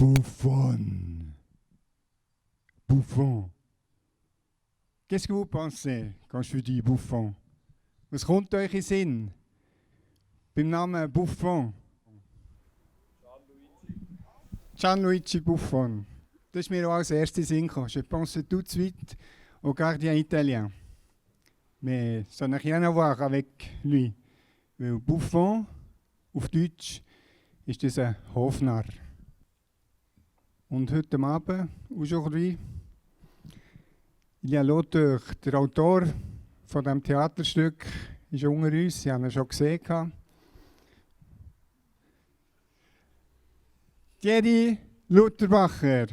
Bouffon. Bouffon. Qu'est-ce que vous pensez quand je dis Bouffon? Was kommt euch in Sinn? Beim Namen Buffon. Gianluigi Buffon. Das ist mir auch als erstes Sinn gekommen. Je pense tout de suite au gardien italien. Mais ça n'a rien à voir avec lui. Weil Buffon, auf Deutsch, ist das ein Hofnarr. Und heute Abend, aujourd'hui, il y a l'auteur, der Autor von diesem Theaterstück ist unter uns. Sie haben ihn schon gesehen. Thierry Lutherbacher.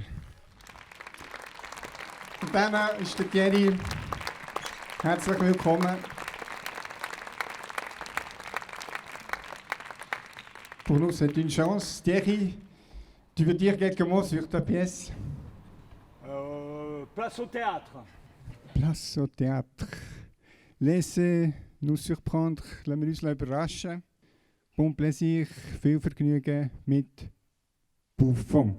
Und dann ist der Thierry. Herzlich willkommen. Pour nous, c'est une chance. Thierry, tu veux dire quelques mots sur ta pièce? Place au théâtre. Place au théâtre. Laissez-nous surprendre, lassen wir uns überraschen. Bon plaisir, viel Vergnügen mit Buffon.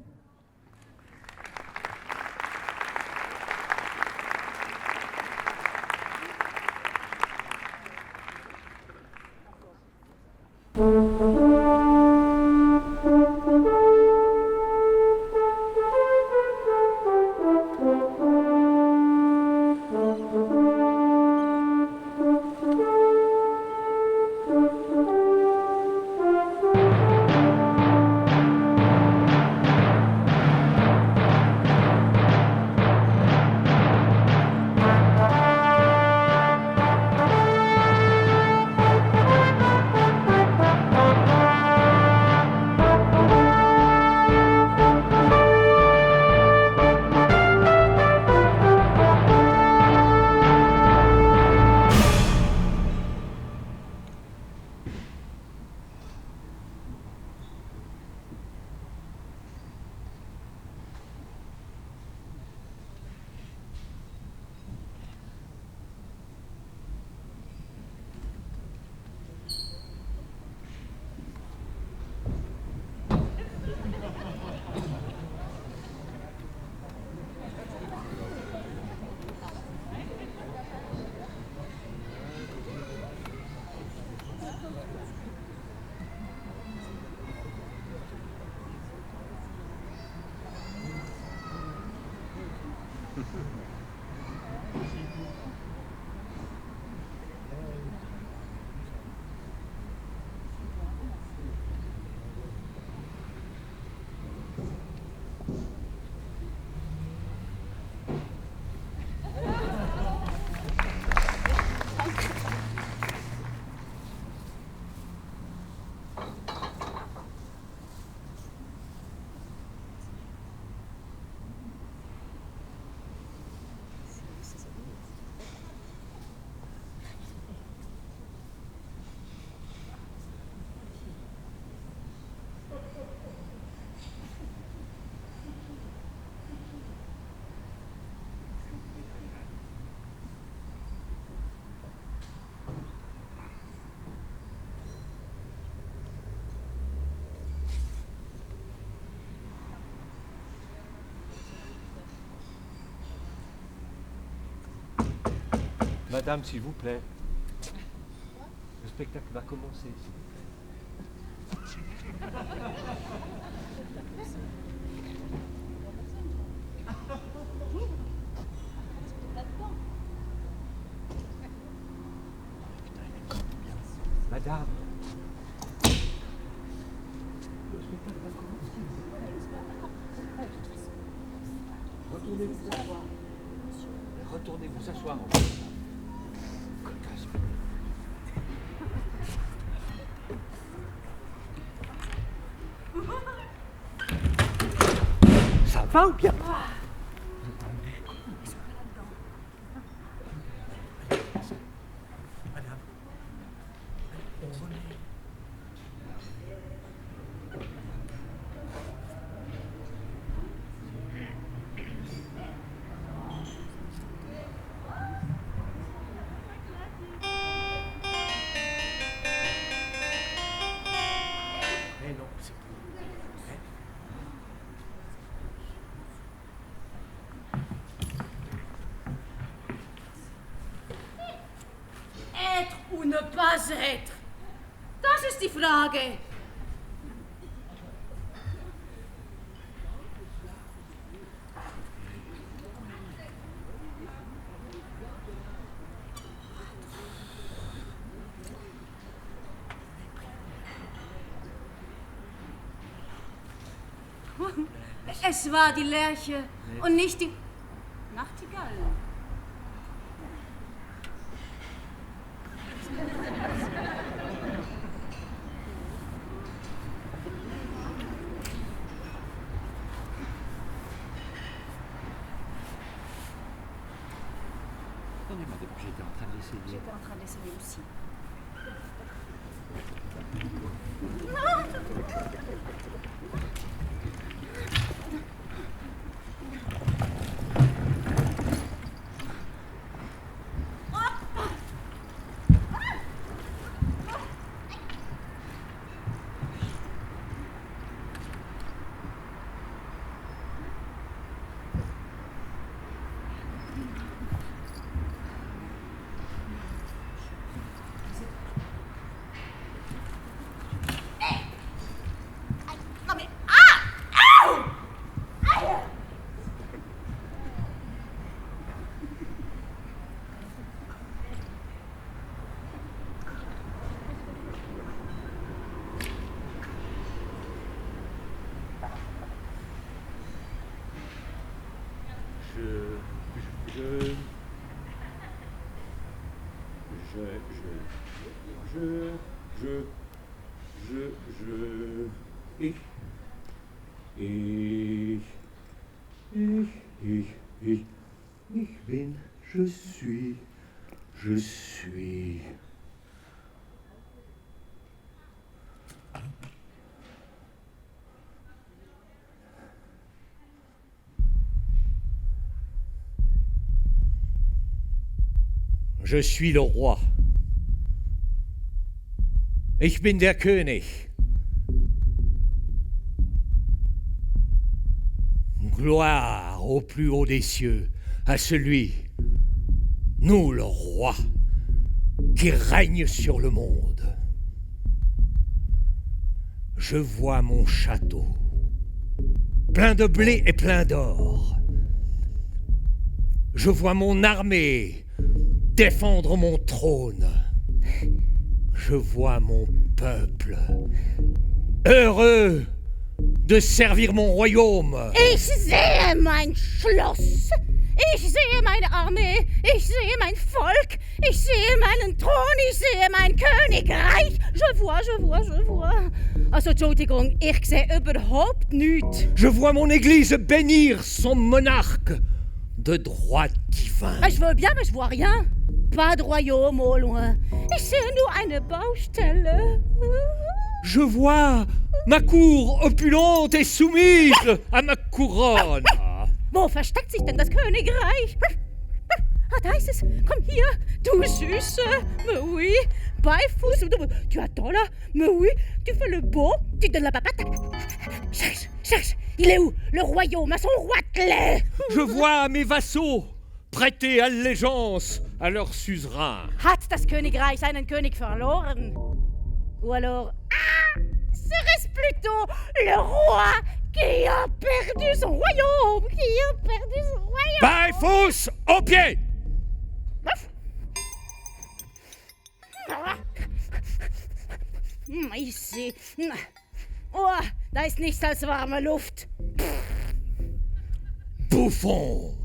Madame, s'il vous plaît. Le spectacle va commencer, s'il vous plaît. Madame. Le spectacle va commencer. Retournez vous asseoir. Retournez vous asseoir. Ça va ou bien? ne pas être? Das ist die Frage. Es war die Lerche und nicht die Nachtigall. Attendez, madame, j'étais en train d'essayer. J'étais en train d'essayer aussi. Ich bin, je suis. Je suis le roi. Ich bin der König. Gloire au plus haut des cieux, à celui, nous le roi, qui règne sur le monde. Je vois mon château, plein de blé et plein d'or. Je vois mon armée défendre mon trône. Je vois mon peuple heureux de servir mon royaume. Ich sehe mein Schloss. Ich sehe meine Armee. Ich sehe mein Volk. Ich sehe meinen Thron. Ich sehe mein Königreich. Je vois. Also, Entschuldigung, ich sehe überhaupt nichts. Je vois mon église bénir son monarque de droit divin. Je veux bien, mais je vois rien. Pas de royaume au loin. Ich sehe nur eine Baustelle. Je vois ma cour opulente et soumise à ma couronne. Wo versteckt sich denn das Königreich? Da ist es. Komm hier, du Süße. Mais oui. Beifuß. Tu attends là. Mais oui. Tu fais le beau. Tu donnes la papate. Cherche. Il est où? Le royaume à son roi de lait. Je vois mes vassaux prêter allégeance à leur suzerain. Hat das Königreich seinen König verloren? Ou alors, serait-ce plutôt le roi qui a perdu son royaume? Beifuß au pied! Ici. Oh, da ist nichts als warme Luft. Bouffon!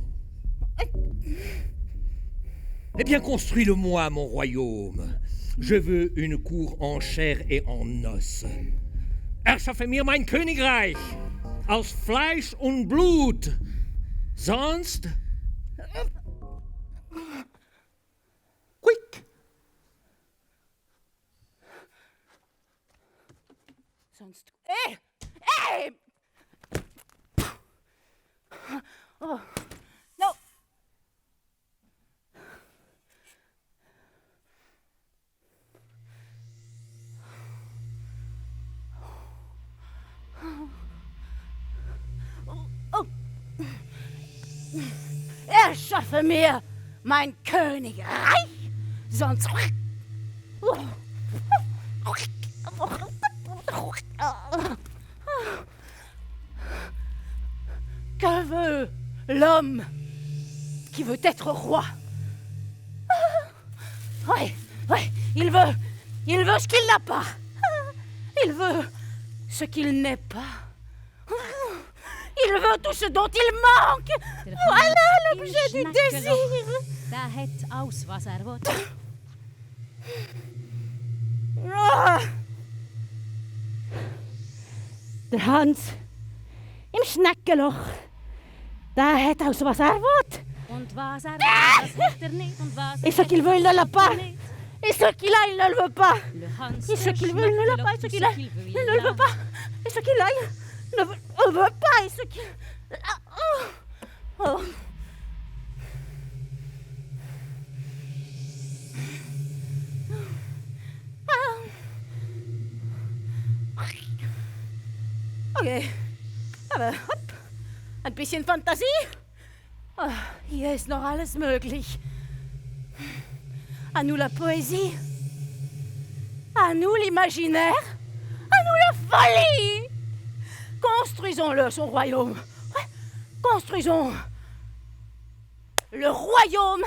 Eh bien, construis-le-moi, mon royaume. Je veux une cour en chair et en os. Erschaffe mir mein Königreich aus Fleisch und Blut. Sonst... Quick! Sonst... Oh, no. Erschaffe mir mein Königreich, sonst... Que veut l'homme qui veut être roi? Ouais, il veut ce qu'il n'a pas. Il veut ce qu'il n'est pas. Il veut tout ce dont il manque. Voilà l'objet du désir. Daar het aus was wordt. Der Hans im Schneckenloch. Daar het aus was wordt. Und was heeft niet. Und was Et ce qu'il veut, il ne l'a pas. Et ce qu'il a, il ne le veut pas. Le Hans Et ce qu'il veut, il ne l'a pas. Et ce qu'il a, il ne le veut pas. Et ce qu'il a, il ne veut pas. Et ce qu'il... Oh. Okay, aber hopp, ein bisschen Fantasie. Oh, hier ist noch alles möglich. À nous la poésie, à nous l'imaginaire, à nous la folie. Construisons-le, son royaume. Ouais, construisons le royaume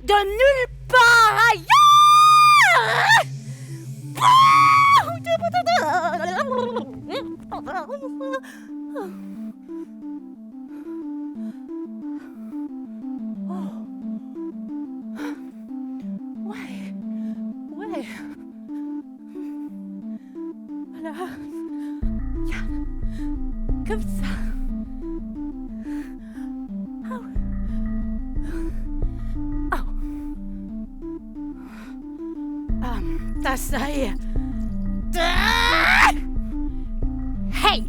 de nulle part ailleurs. Ouais. Voilà. Ja. Comme ça. Oh. Das sei... Hey!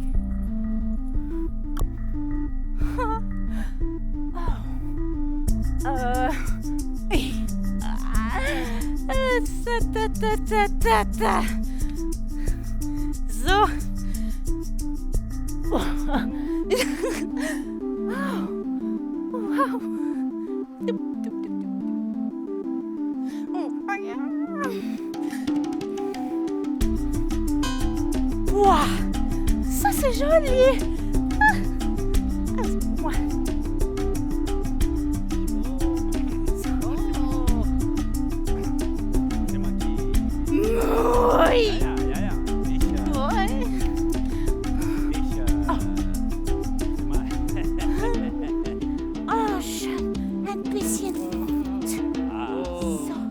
So. Wow, ça c'est joli. Ouais. Oui. Oh, schön. Ein bisschen Mut. So.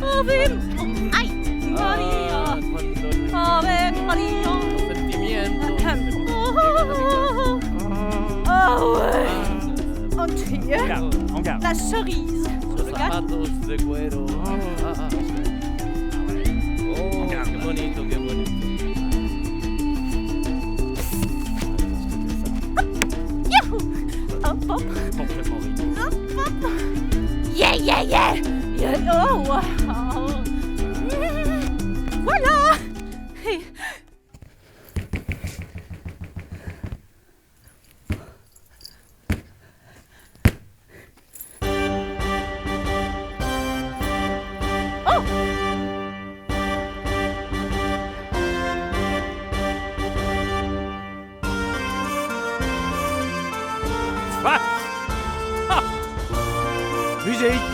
Ave Maria. Ave Maria. Oh, ouais. Und hier, la cerise. Zapatos de cuero. Qué bonito, qué bonito. Yahoo! Hop, hop. Hop, hop. Yeah, yeah, yeah. Yeah. Oh, wow. Voilà. Hey. Musique!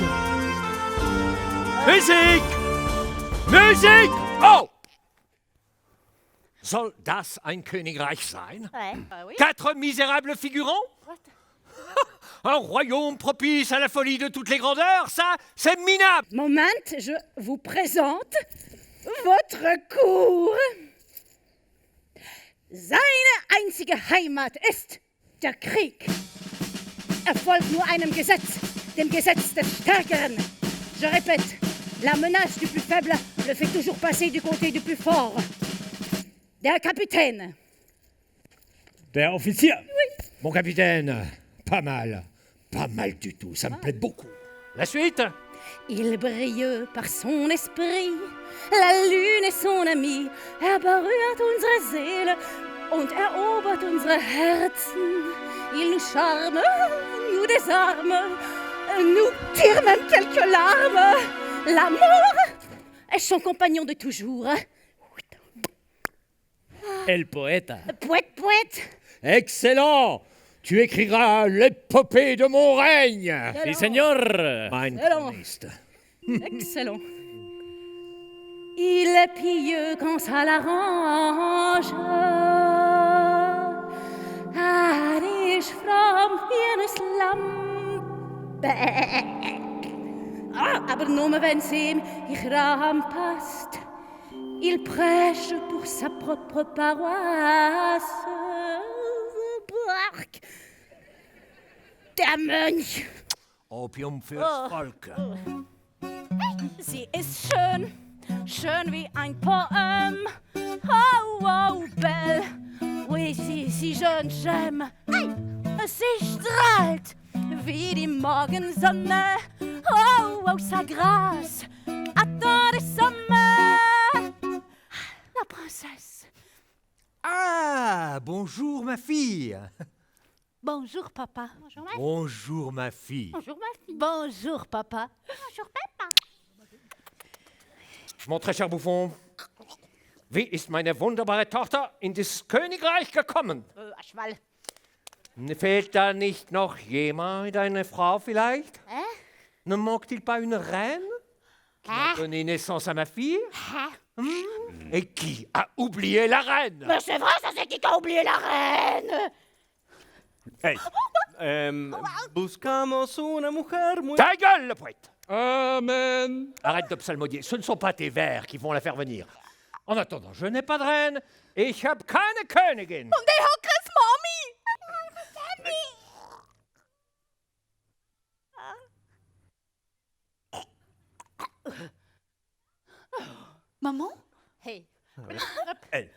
Musique! Musik! Oh! Soll das ein Königreich sein? Oui. 4 misérables figurants? Un royaume propice à la folie de toutes les grandeurs? Ça, c'est minable! Moment, je vous présente votre Cour. Seine einzige Heimat ist der Krieg. Er folgt nur einem Gesetz, dem Gesetz des Stärkeren. Je répète, la menace du plus faible le fait toujours passer du côté du plus fort. Der Kapitän. Der Offizier? Oui. Mon capitaine, pas mal. Pas mal du tout, ça me plaît beaucoup. La suite? Il brille par son esprit, la lune est son amie, er berührt unsere Seele und erobert unsere Herzen. Il nous charme, nous désarme, nous tire même quelques larmes. L'amour est son compagnon de toujours. El poeta. Poète, poète. Excellent! Tu écriras l'épopée de mon règne! Si, seigneur! Mein Excellent. Chroniste. Excellent. Il est pieux quand ça l'arrange. Arisch from Hirneslam. Aber nur wenn's ihm Ichram passt. Il prêche pour sa propre paroisse. Der Mönch. Opium fürs Volk. Sie ist schön, schön wie ein Poem. Oh, oh, belle. Oui, si jeune, j'aime. Sie strahlt wie die Morgensonne. Oh, oh, sa grâce attend des sommets. La princesse. Ah, bonjour ma fille. Bonjour, papa. Bonjour ma fille. Bonjour, ma fille. Bonjour, papa. Bonjour, papa. Mon très cher Bouffon, wie ist meine wunderbare Tochter in das Königreich gekommen? À cheval. Fehlt da nicht noch jemand, eine Frau vielleicht? Ne manque-t-il pas une reine qui a donné naissance à ma fille? Et qui a oublié la reine? Mais c'est vrai, ça c'est qui a oublié la reine. Hey. Buscamos una mujer muy... Ta gueule, le poète! Amen. Arrête de psalmodier, ce ne sont pas tes vers qui vont la faire venir. En attendant, je n'ai pas de reine, ich hab keine Königin. Und ich hab keine Mami. Maman? Hey. Hey.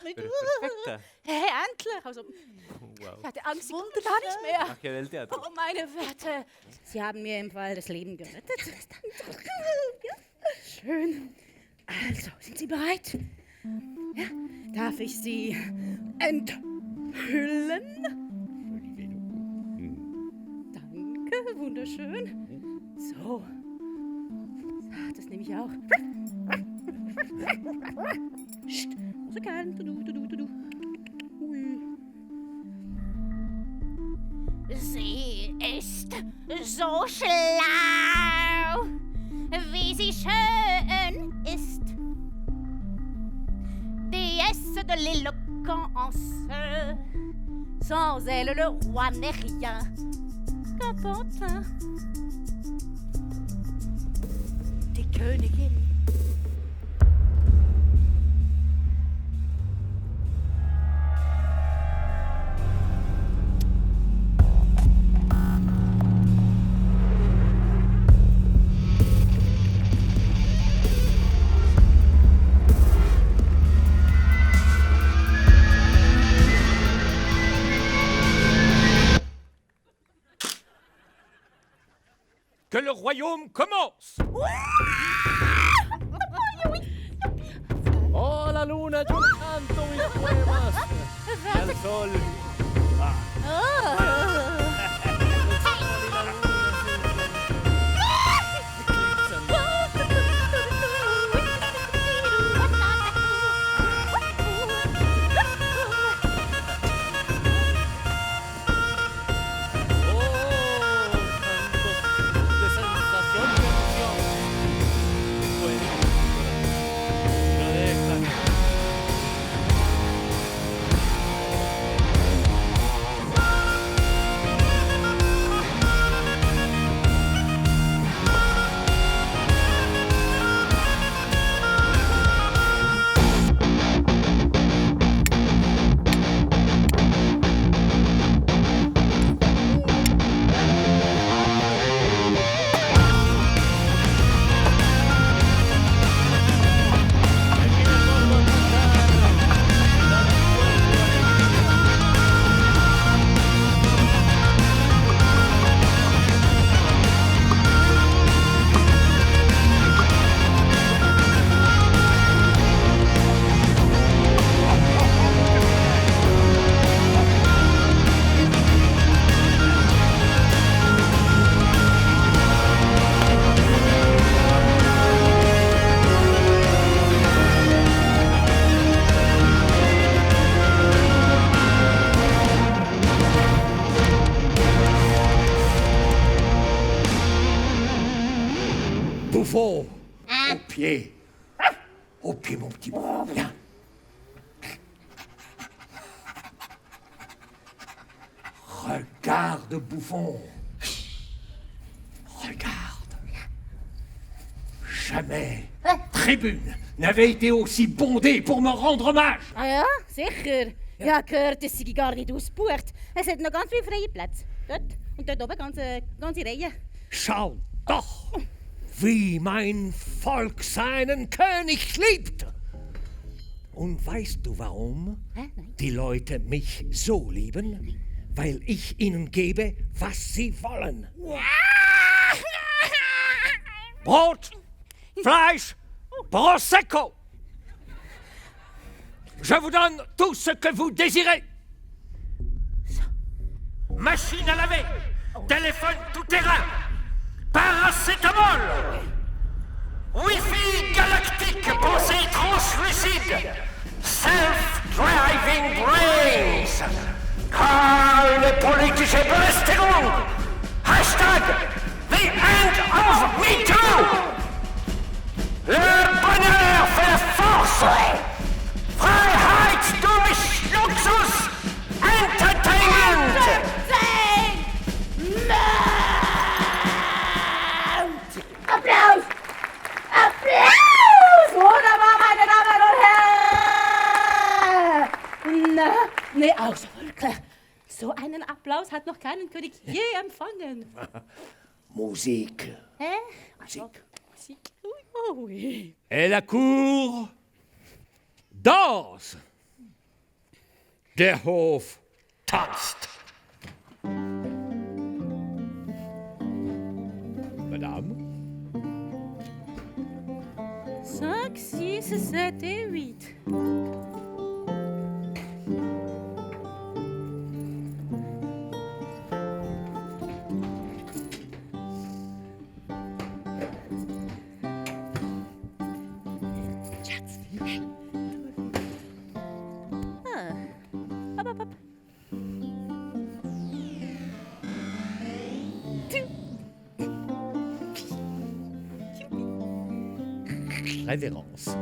Hey, Perfekta. endlich. Also, Wow. ich hatte Angst, wundern gar nicht mehr. Ach, que del teatro. Oh, meine Werte. Sie haben mir im Fall das Leben gerettet. Ja, schön. Also, sind Sie bereit? Ja, darf ich Sie enthüllen? Danke, wunderschön. So. Das nehme ich auch. Psst, so gern. Du. Ui. Sie ist so schlau, wie sie schön ist. Déesse de l'éloquence, sans elle le roi n'est rien qu'un pantin. Die Königin. Que le royaume commence! Oh, la luna, yo canto mis poemas. Y al sol. bouffon. Au pied. Au pied, mon petit bouffon. Viens. Regarde, bouffon. Regarde. Jamais tribune n'avait été aussi bondée pour me rendre hommage. Ah ja, sicher. Ja, gehört, es sei gar nicht ausgebucht. Es hat noch ganz viele freie Plätze. Dort und dort oben ganze Reihe. Schau doch, wie mein Volk seinen König liebt. Und weißt du warum Hä? Nein. die Leute mich so lieben? Weil ich ihnen gebe, was sie wollen. Brot, Fleisch, Prosecco. Je vous donne tout ce que vous désirez. Machine à laver, téléphone tout-terrain, paracétamol, Wi-Fi galactique, pensée translucide, self-driving brains, keine politische Belästigung, Hashtag the end of MeToo, le bonheur fait la force, Freiheit durch Luxus, Entertainment. Applaus! Applaus! Wunderbar, meine Damen und Herren! Na, nee, also wirklich. So einen Applaus hat noch keinen König je empfangen. Musik. Hä? Musik. Musik. Ui, ui. Et la cour danse. Der Hof tanzt. Madame, 5, 6, 7 et 8. Hop, hop, hop. révérence.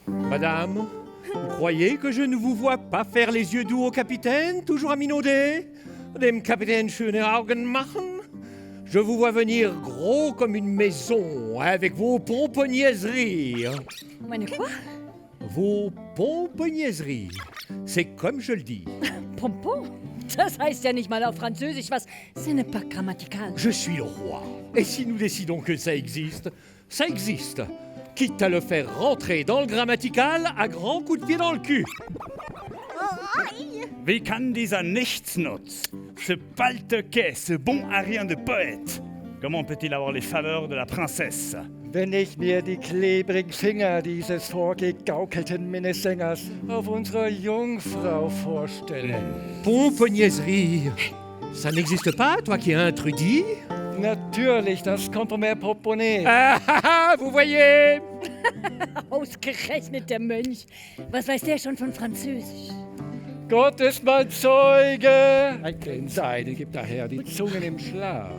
Madame, vous croyez que je ne vous vois pas faire les yeux doux au capitaine, toujours à minauder? Dem Kapitän schöne Augen machen? Je vous vois venir gros comme une maison, avec vos pomponiaiseries. Meine quoi? Vos pomponiaiseries. C'est comme je le dis. Pompon? Das heißt ja nicht mal auf Französisch was. Ce n'est pas grammatical. Je suis le roi. Et si nous décidons que ça existe, ça existe. Quitte à le faire rentrer dans le grammatical à grands coups de pied dans le cul. Wie kann dieser Nichtsnutz, ce paltequet, ce bon à rien de poète, comment peut-il avoir les faveurs de la princesse? Wenn ich mir die klebrigen Finger dieses vorgegaukelten Minnesängers auf unserer Jungfrau vorstelle. Pomponiaiserie. Ça n'existe pas, toi qui es intrudit? Natürlich, das kommt von mir Proponé. Vous voyez? Ausgerechnet der Mönch. Was weiß der schon von Französisch? Gott ist mein Zeuge. Ein Seide gibt daher die Zungen im Schlaf.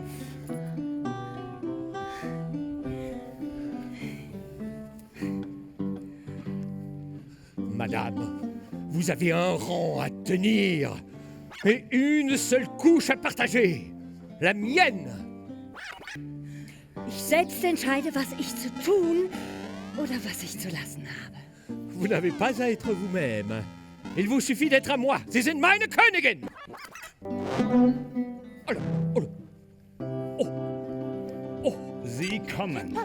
Madame, vous avez un rang à tenir et une seule couche à partager, la mienne. Ich selbst entscheide, was ich zu tun oder was ich zu lassen habe. Vous n'avez pas à être vous-même. Il vous suffit d'être à moi. Sie sind meine Königin. Oh là, oh là. Oh. Oh. Sie kommen.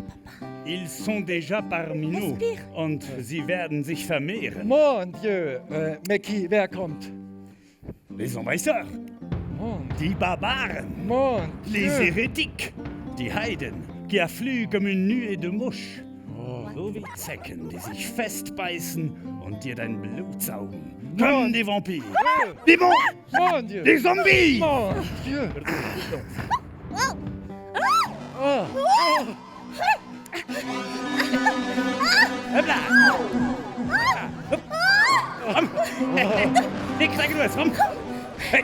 Ils sont déjà parmi nous und sie werden sich vermehren. Mon Dieu, mais qui, wer kommt? Les envahisseurs, Mon, die Barbaren, mon les Dieu. hérétiques, die Heiden, qui affluent comme une nuée de mouches. So wie Zecken, die sich festbeißen und dir dein Blut saugen. Comme des Vampires. Des Monstres. Mon Dieu! Des Zombies. Mon Dieu! Oh. Hop là. Komm. Nick, sag du es, komm. Hey.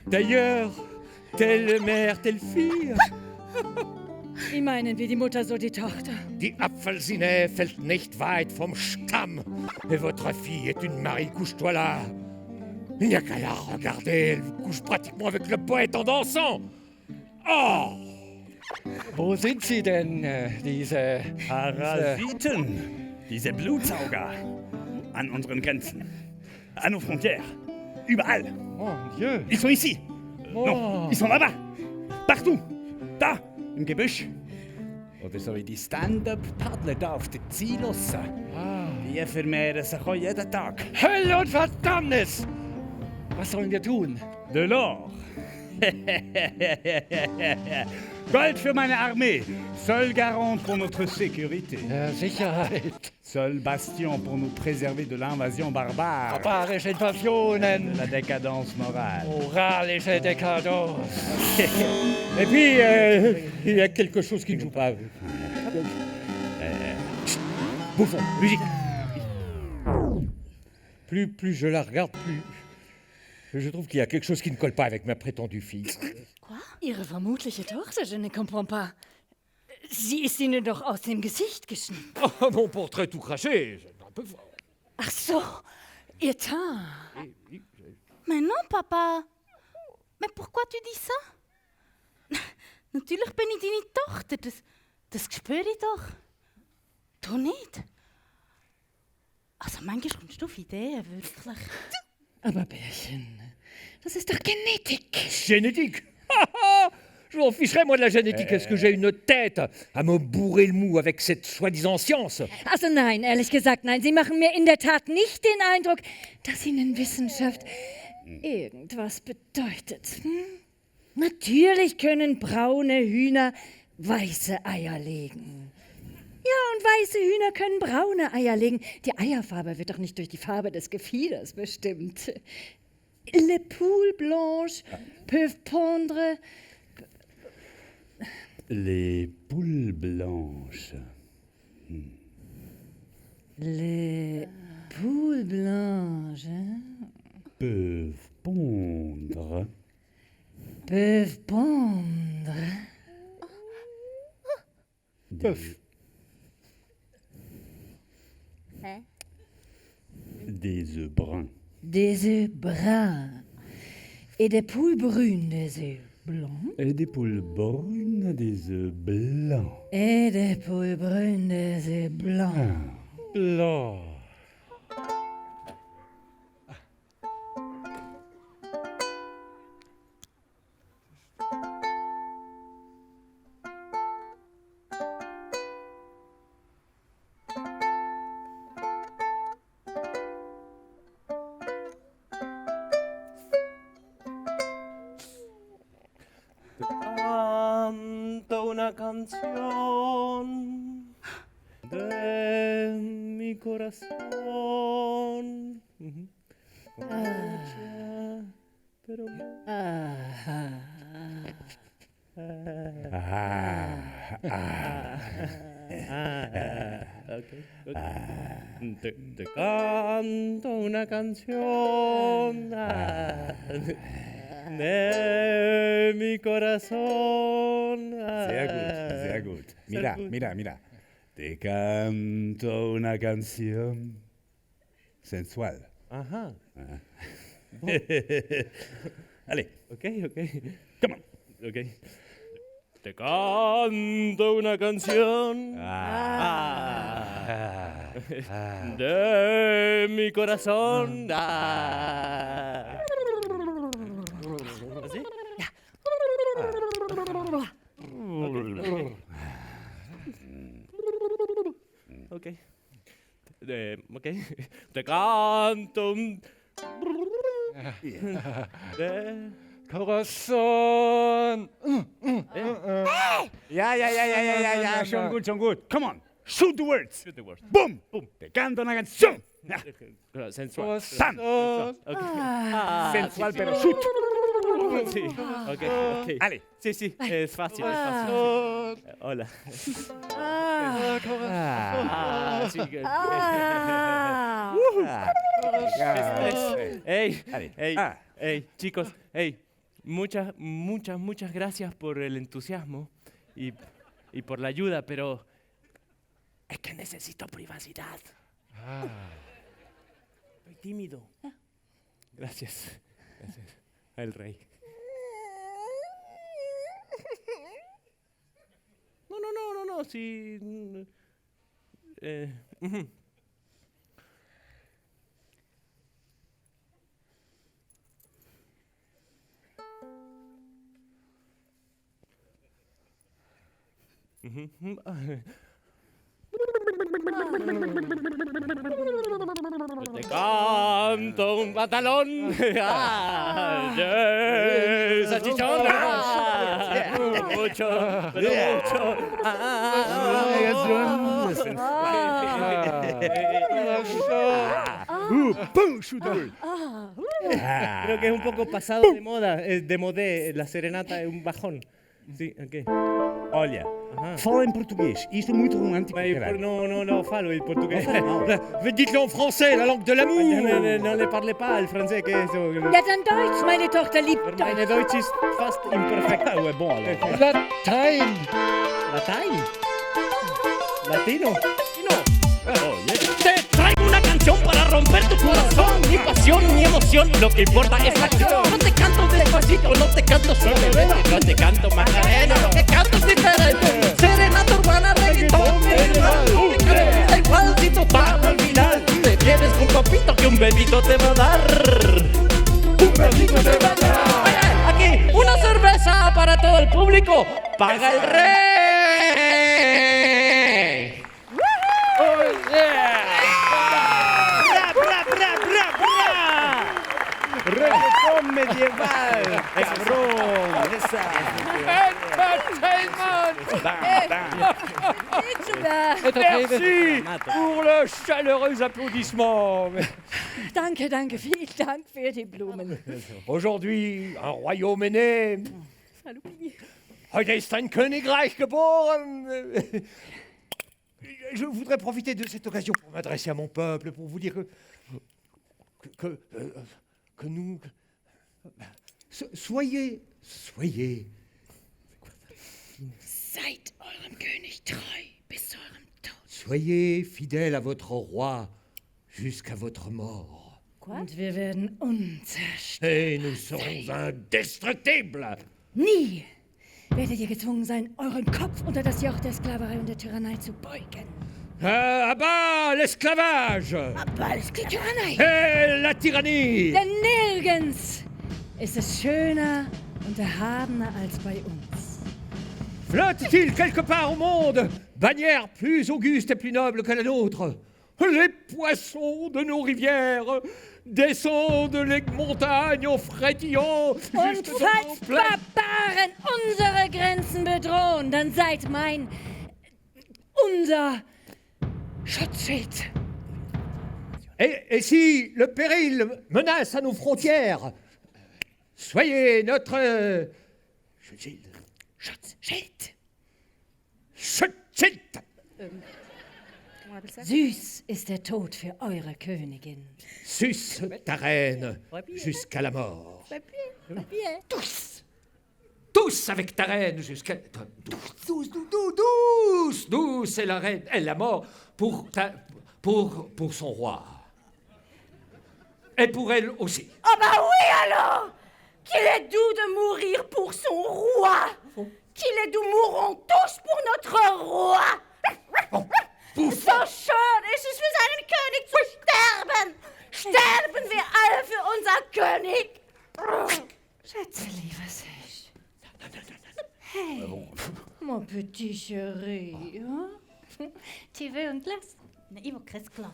D'ailleurs, telle mère, telle fille. Wie meinen wir die Mutter, so die Tochter? Die Apfelsinne fällt nicht weit vom Stamm. Et votre fille est une Marie, couche-toi là. Il n'y a qu'à la regarder, elle couche pratiquement avec le poète en dansant. Oh! Wo sind sie denn, diese... Parasiten. Diese Blutsauger. An unseren Grenzen. À nos frontières. Überall. Mon Dieu! Ils sont ici. Oh. Non, ils sont là-bas. Partout. Da, im Gebüsch. Oder so wie die Stand-up-Paddler da auf der Ziellosse. Die vermehren sich auch jeden Tag. Hölle und Verdammnis! Was sollen wir tun? De l'or. Gold für meine Armee. Seul garant pour notre sécurité. Sicherheit. Seul bastion pour nous préserver de l'invasion barbare. Barbarische De Invasionen. la décadence morale. Moralische Dekadence. Et puis, il y a quelque chose qui ne joue pas. Bouffon, musique. Plus je la regarde, plus je trouve qu'il y a quelque chose qui ne colle pas avec ma prétendue fille. Ihre vermutliche Tochter, je ne comprends pas. Sie ist Ihnen doch aus dem Gesicht geschnitten. Oh, mon portrait tout craché, c'est un peu fort. Ach so, Ihr teint. Mais non, Papa. Mais pourquoi tu dis ça? Natürlich bin ich deine Tochter, das spüre ich doch. Du nicht? Also manchmal kommst du auf Ideen, wirklich. Aber Bärchen, das ist doch Genetik. Génétique. Je m'en ficherais, moi, de la génétique. Est-ce que j'ai une tête à me bourrer le mou avec cette soi-disant science? Also nein, ehrlich gesagt, nein. Sie machen mir in der Tat nicht den Eindruck, dass Ihnen Wissenschaft irgendwas bedeutet. Natürlich können braune Hühner weiße Eier legen. Ja, und weiße Hühner können braune Eier legen. Die Eierfarbe wird doch nicht durch die Farbe des Gefieders bestimmt. Les poules blanches peuvent pondre... Les poules blanches. Les poules blanches Peuvent pondre. peuvent pondre... Des œufs bruns. Des œufs bruns et des poules brunes des œufs blancs Et des poules brunes, des œufs blancs. et des poules brunes des œufs blancs. Blanc. Canto una canción de mi corazón. Pero te canto una canción de mi corazón. Sehr gut. Mira, mira, mira. Te canto una canción sensual. Ajá. Allez, Ok. come on. Ok. Te canto una canción de mi corazón. ¿Así? Ok. Ok. Te canto de Corazon. Ja, schon gut. Come on, shoot the words. Shoot the words. Boom, boom. Te canto una canción. Sensual. San. Sensual, pero shoot. Sí, ok. Ale. Sí, es fácil, Hola. Sí, que- Hey, chicos, muchas gracias por el entusiasmo y por la ayuda, pero es que necesito privacidad. Estoy tímido. Gracias. El rey. No, sí. Ujú. Te canto un pantalón de salchichón. Mucho, pero mucho. Boom, shoot the words. Creo que es un poco pasado de moda, de modé, la serenata es un bajón. Sí, ok. Olha, Aham. fala em português. Isto é muito romântico. Mas caralho. non, falo il portugais. Dites-le en français, la langue de l'amour. Non le parle pas il français, che so. Ja, dann Deutsch. Meine Tochter liebt Meine Deutsch. Deutsch ist fast imperfekt. Ah, ouais, bon, alors. Latein. Latein? Latino? Te traigo una canción para romper tu corazón. Mi pasión, mi emoción, lo que importa es la acción. No te canto despacito, no te canto suavemente, no te canto macarena, lo que canto es diferente. Serenata urbana, reggaetón, da igual si total al final te tienes un copito que un bebito te va a dar. Un bebito te va a dar. Oye, aquí, una cerveza para todo el público. Paga el rey. Reggaeton medieval. Cabrón. Esa. Merci pour le chaleureux applaudissement. Danke, vielen Dank für die Blumen. Aujourd'hui, un royaume est né. Heute ist ein Königreich geboren. Je voudrais profiter de cette occasion pour m'adresser à mon peuple, pour vous dire que nous... Soyez... Seid eurem König treu bis zu eurem Tod. Soyez fidèles à votre roi jusqu'à votre mort. Und wir werden unzerstört. Et nous serons indestructibles. Nie werdet ihr gezwungen sein, euren Kopf unter das Joch der Sklaverei und der Tyrannei zu beugen. À bas l'esclavage Aber es die Tyrannei. et la tyrannie. Denn nirgends ist es schöner und erhabener als bei uns. Flotte-t-il quelque part au monde bannière plus auguste et plus noble que la nôtre? Les poissons de nos rivières descendent les montagnes en frétillant. Und falls Barbaren unsere Grenzen bedrohen, dann seid unser Schutzschild. Et si le péril menace à nos frontières, soyez notre Schutzschild. Schutzschild. Süß ist der Tod für eure Königin. Suce ta reine jusqu'à la mort. Tous avec ta reine jusqu'à... Douce est la reine, elle la mort pour son roi. Et pour elle aussi. Ah bah oui alors! Qu'il est doux de mourir pour son roi! Qu'il est doux mourrons tous pour notre roi! So schön ist es für seinen König zu sterben! Sterben wir alle für unser König! Schätze, lieber Sech. Hey, mon petit chéri. Hein? Tu veux un glace? Il va qu'est-ce glace.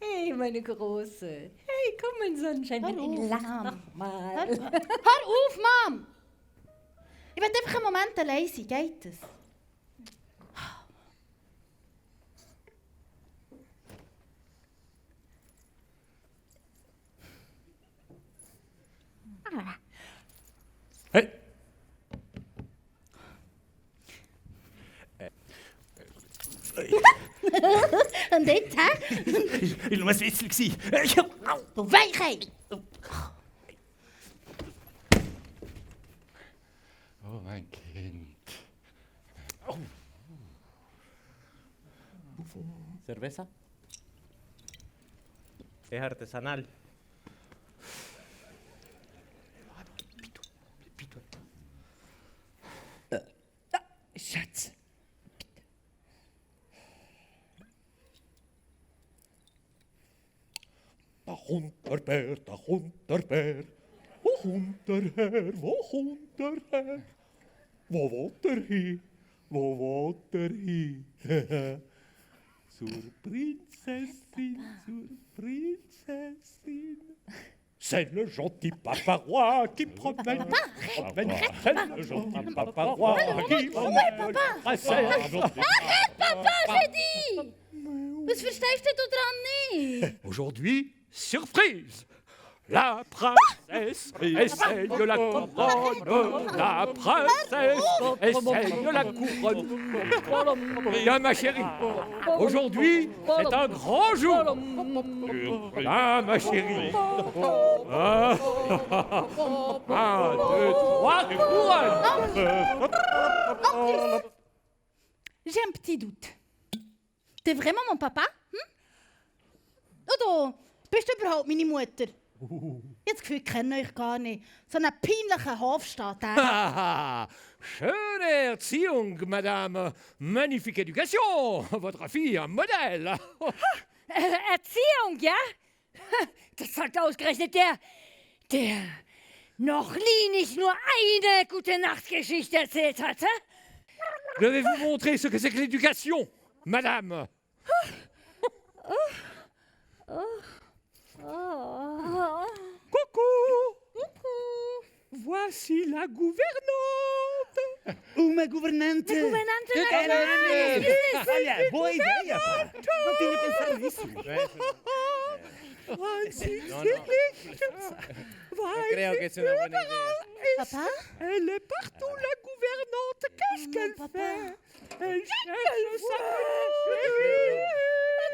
Hey, meine Große. Hey, komm, mein Sonnenschein. Hör auf, Lach Mom. doch mal. Hör auf, Mom! Ich will einfach einen Moment allein sein, geht es? Hey! Und jetzt, hä? Ich war nur ein Witzel. Du Weichei! Oh, mein Kind. ¿Cerveza? Es artesanal. Schatz. Da kommt der Bär, da kommt der Bär. Wo kommt der her, wo kommt der her? Wo will der hin, wo will der hin? Zur Prinzessin, zur Prinzessin. C'est le gentil papa roi qui promène. C'est le gentil papa roi qui promène. Papa, j'ai dit! Was verstehst du daran nicht? Aujourd'hui, surprise! La princesse essaye la couronne. La princesse essaye la couronne. Bien, ma chérie, aujourd'hui, c'est un grand jour. Bien, ma chérie. Un, deux, trois couronnes. J'ai un petit doute. T'es vraiment mon papa? Oder bist du überhaupt meine Mutter? Jetzt Gefühl, ich kenne euch gar nicht. So einen peinlichen Hofstaat. Ah, schöne Erziehung, Madame. Magnifique éducation. Votre fille, un modèle. Erziehung, ja? Das sagt ausgerechnet der noch nie nicht nur eine gute Nachtgeschichte erzählt hatte. Je vais vous montrer ce que c'est que l'éducation, Madame. Coucou. Voici la gouvernante. Uma governante! Olha, boa ideia, pá! Não tinha pensado nisso. Creo que es una buena idea. Papa? Elle est partout, la gouvernante. Qu'est-ce qu'elle fait? Elle cherche sa petite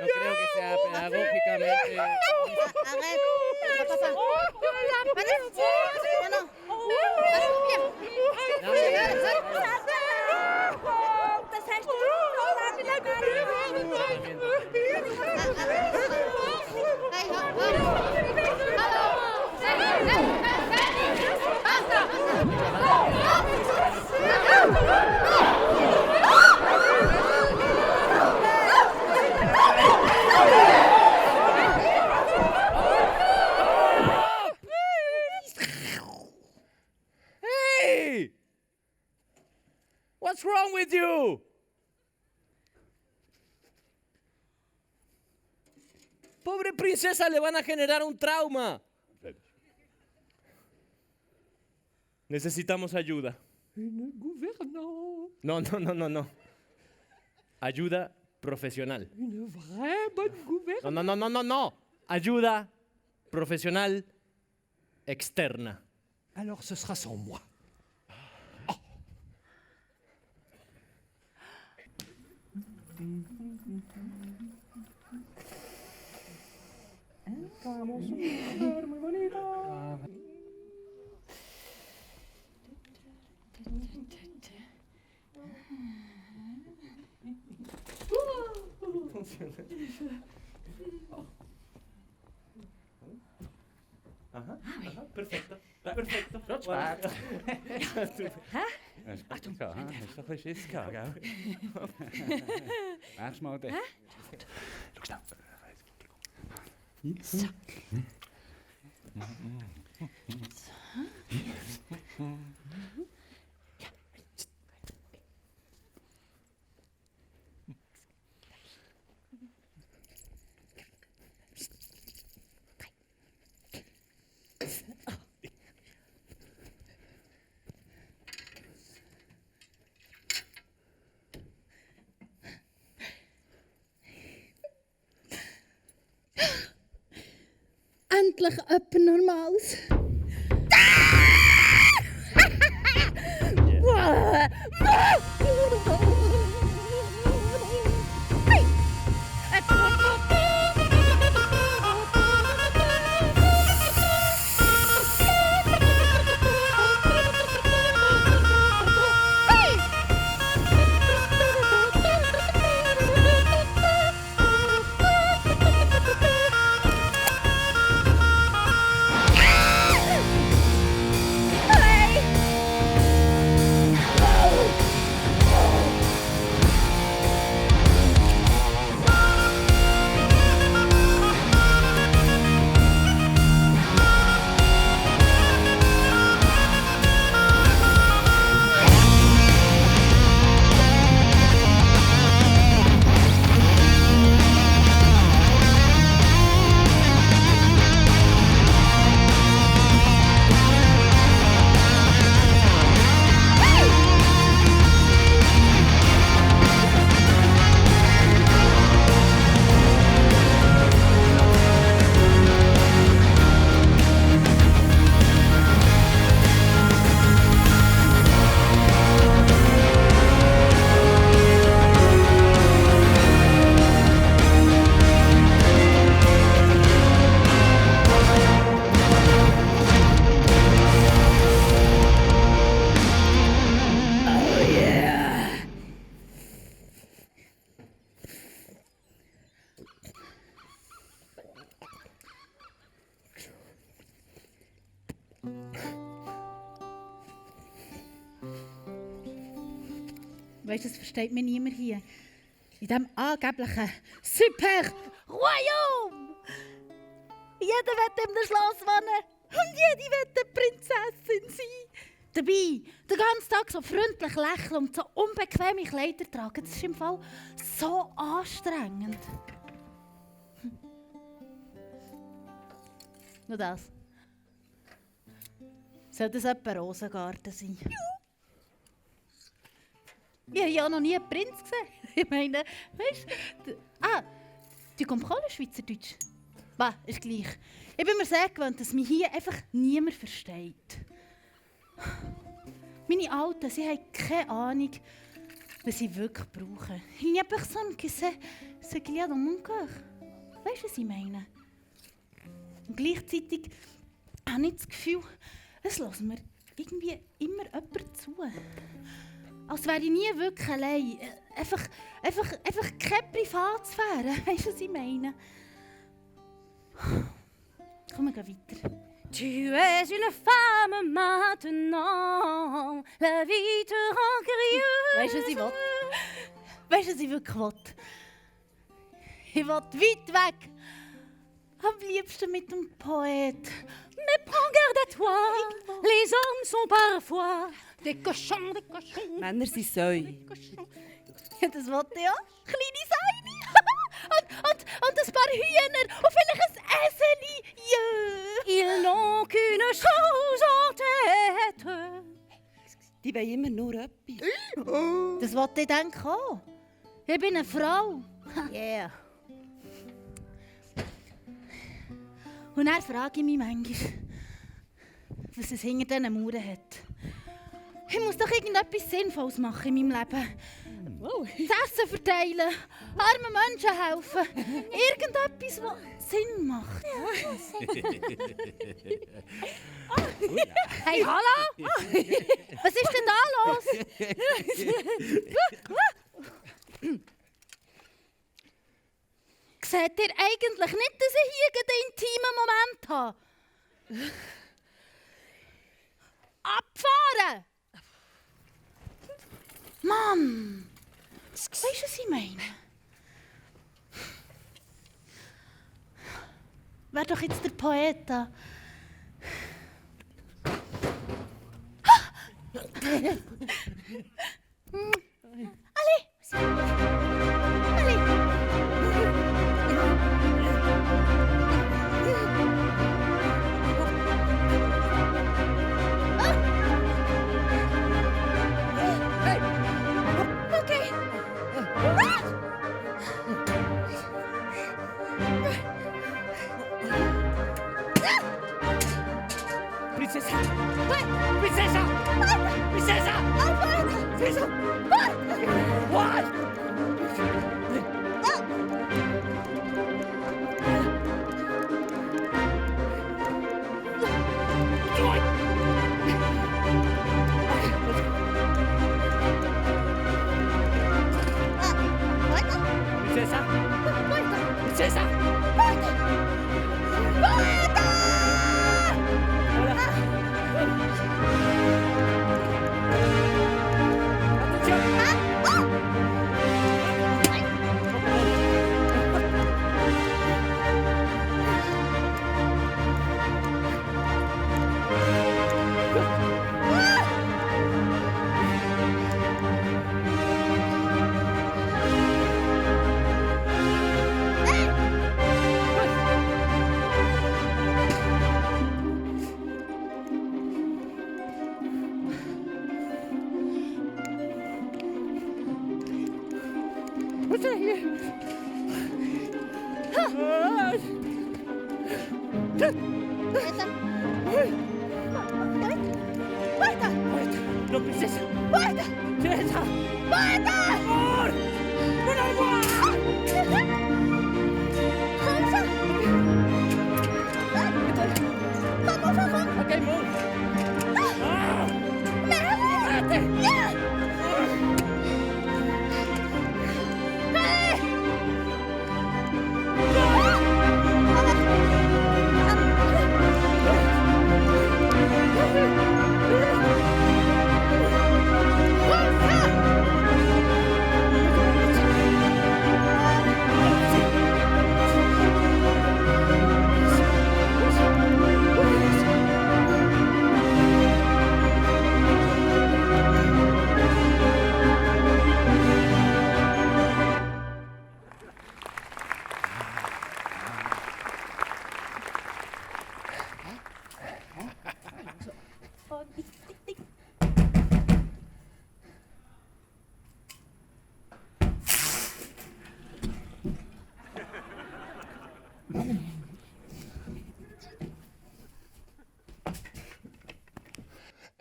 No creo que sea pedagógicamente. Arrête! Papa! Das heißt, du so lange Hey! What's wrong with you? Pobre princesa, le van a generar un trauma. Necesitamos ayuda. Une gouvernante. No. Ayuda profesional. Une vraie bonne gouvernante. No. Ayuda profesional externa. Alors ce sera sans moi. Perfecto. Hast du doch ein bisschen Schiss gehabt, gell? Nächstes Mal dann. Schau schnell. endlich etwas Normales. Weißt du, das versteht mir niemand hier. In diesem angeblichen Super Royaume. Jeder will in einem Schloss wohnen und jede will eine Prinzessin sein. Dabei den ganzen Tag so freundlich lächeln und so unbequeme Kleider tragen, das ist im Fall so anstrengend. Nur das. Soll das etwa Rosengarten sein? Ich habe ja noch nie einen Prinz gesehen. Ich meine, weißt du... Du kommst auch Schweizerdeutsch? Bah, ist gleich. Ich bin mir sehr gewöhnt, dass mich hier einfach niemand versteht. Meine Alten, sie haben keine Ahnung, was sie wirklich brauchen. Il n'y a personne qui sait ce qu'il y a dans mon cœur. Weißt du, was ich meine? Und gleichzeitig habe ich das Gefühl, es lässt mir irgendwie immer jemand zu. Als wäre ich nie wirklich allein. Einfach keine Privatsphäre. Weißt du, was ich meine? Komm, wir gehen weiter. Tu es une femme maintenant, la vie te rend curieuse. Weißt du, was ich will? Weißt du, was ich wirklich will? Ich will weit weg. Am liebsten mit dem Poet. Mais prends garde à toi, les hommes sont parfois des cochons, des cochons. Männer sind Säue. Ja, das wollte ich auch. Kleine Säune. und ein paar Hühner und vielleicht ein Eseli. Ja. Ils n'ont qu'une chose en tête. Die wollen immer nur etwas. Das wollte ich denken auch. Ich bin eine Frau. Yeah. Und dann frage ich mich manchmal, was es hinter diesen Mauern hat. Ich muss doch irgendetwas Sinnvolles machen in meinem Leben. Das Essen verteilen, armen Menschen helfen. Irgendetwas, das Sinn macht. Hey, hallo? Was ist denn da los? Seht ihr eigentlich nicht, dass ich hier einen intimen Moment habe? Abfahren! Mann! Weißt du, was ich meine? Wer doch jetzt der Poet da? Allez! Allez! Okay. Princesa! Princesa! Princesa! Princesa! What? Princesa! Princesa! No, princesa! Guarda! Teresa! Guarda! Amor! Non la voir! Ok, move!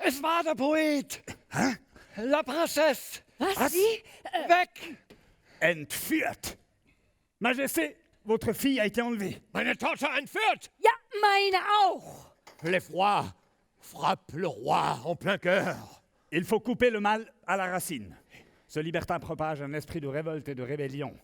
Es war der Poet. Hä? La Princesse. Was? Sie? Weg. Entführt. Majesté, votre fille a été enlevée. Meine Tochter entführt! Ja, meine auch. L'effroi frappe le roi en plein cœur. Il faut couper le mal à la racine. Ce libertin propage un esprit de révolte et de rébellion.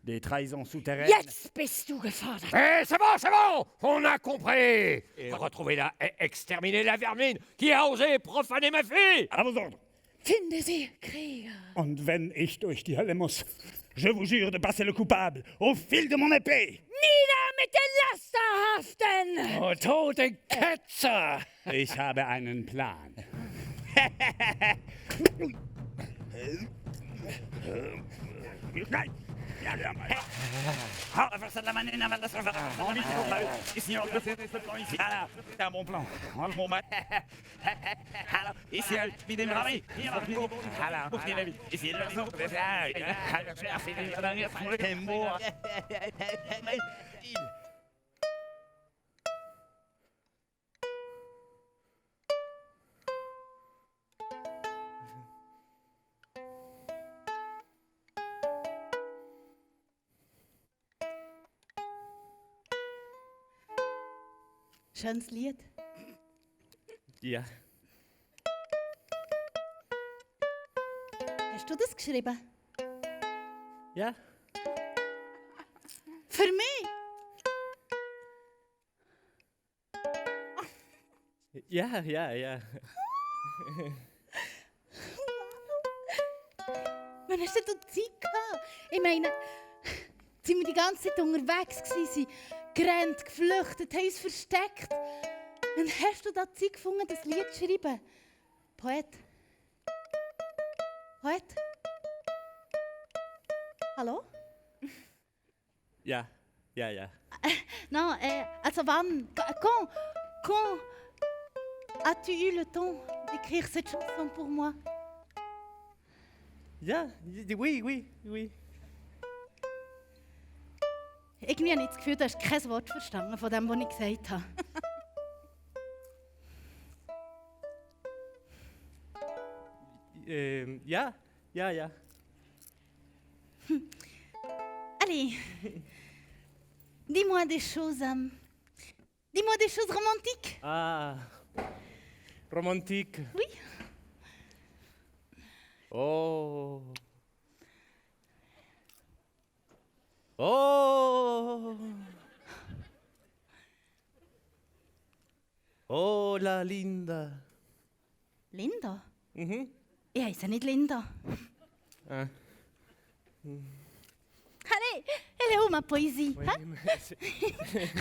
Des trahisons souterraines. Jetzt bist du gefordert. Eh, c'est bon! On a compris! Et retrouvez-la et exterminez la vermine qui a osé profaner ma fille! À vos ordres. Finde sie, Krieger. Und wenn ich durch die Hölle muss, je vous jure de passer le coupable au fil de mon épée. Nieder mit den Lasterhaften! Oh, tote Ketzer. Ich habe einen Plan. Nein! Ici, on peut faire ce plan ici. C'est un bon plan. Ici, videz-moi la vie. Ici, Schönes Lied. Ja. Hast du das geschrieben? Ja. Für mich? Ja. Wann hast du Zeit gehabt? Ich meine, sind wir die ganze Zeit unterwegs gewesen, gerannt, geflüchtet, haben uns versteckt. Wann hast du da Zeit gefunden, das Lied zu schreiben? Poet? Hallo? Ja. Non, also wann? Quand as-tu eu le temps d'écrire cette chanson pour moi? Ja, oui. Irgendwie habe ich das Gefühl, du hast kein Wort verstanden von dem, was ich gesagt habe. ja. Allez, dis-moi des choses romantiques. Ah, romantique. Oui. Oh. Oh. Oh, la Linda. Linda? Mhm. Ich heiße nicht Linda. Ah. Allez, ma Poesie. Oui, Hein? mais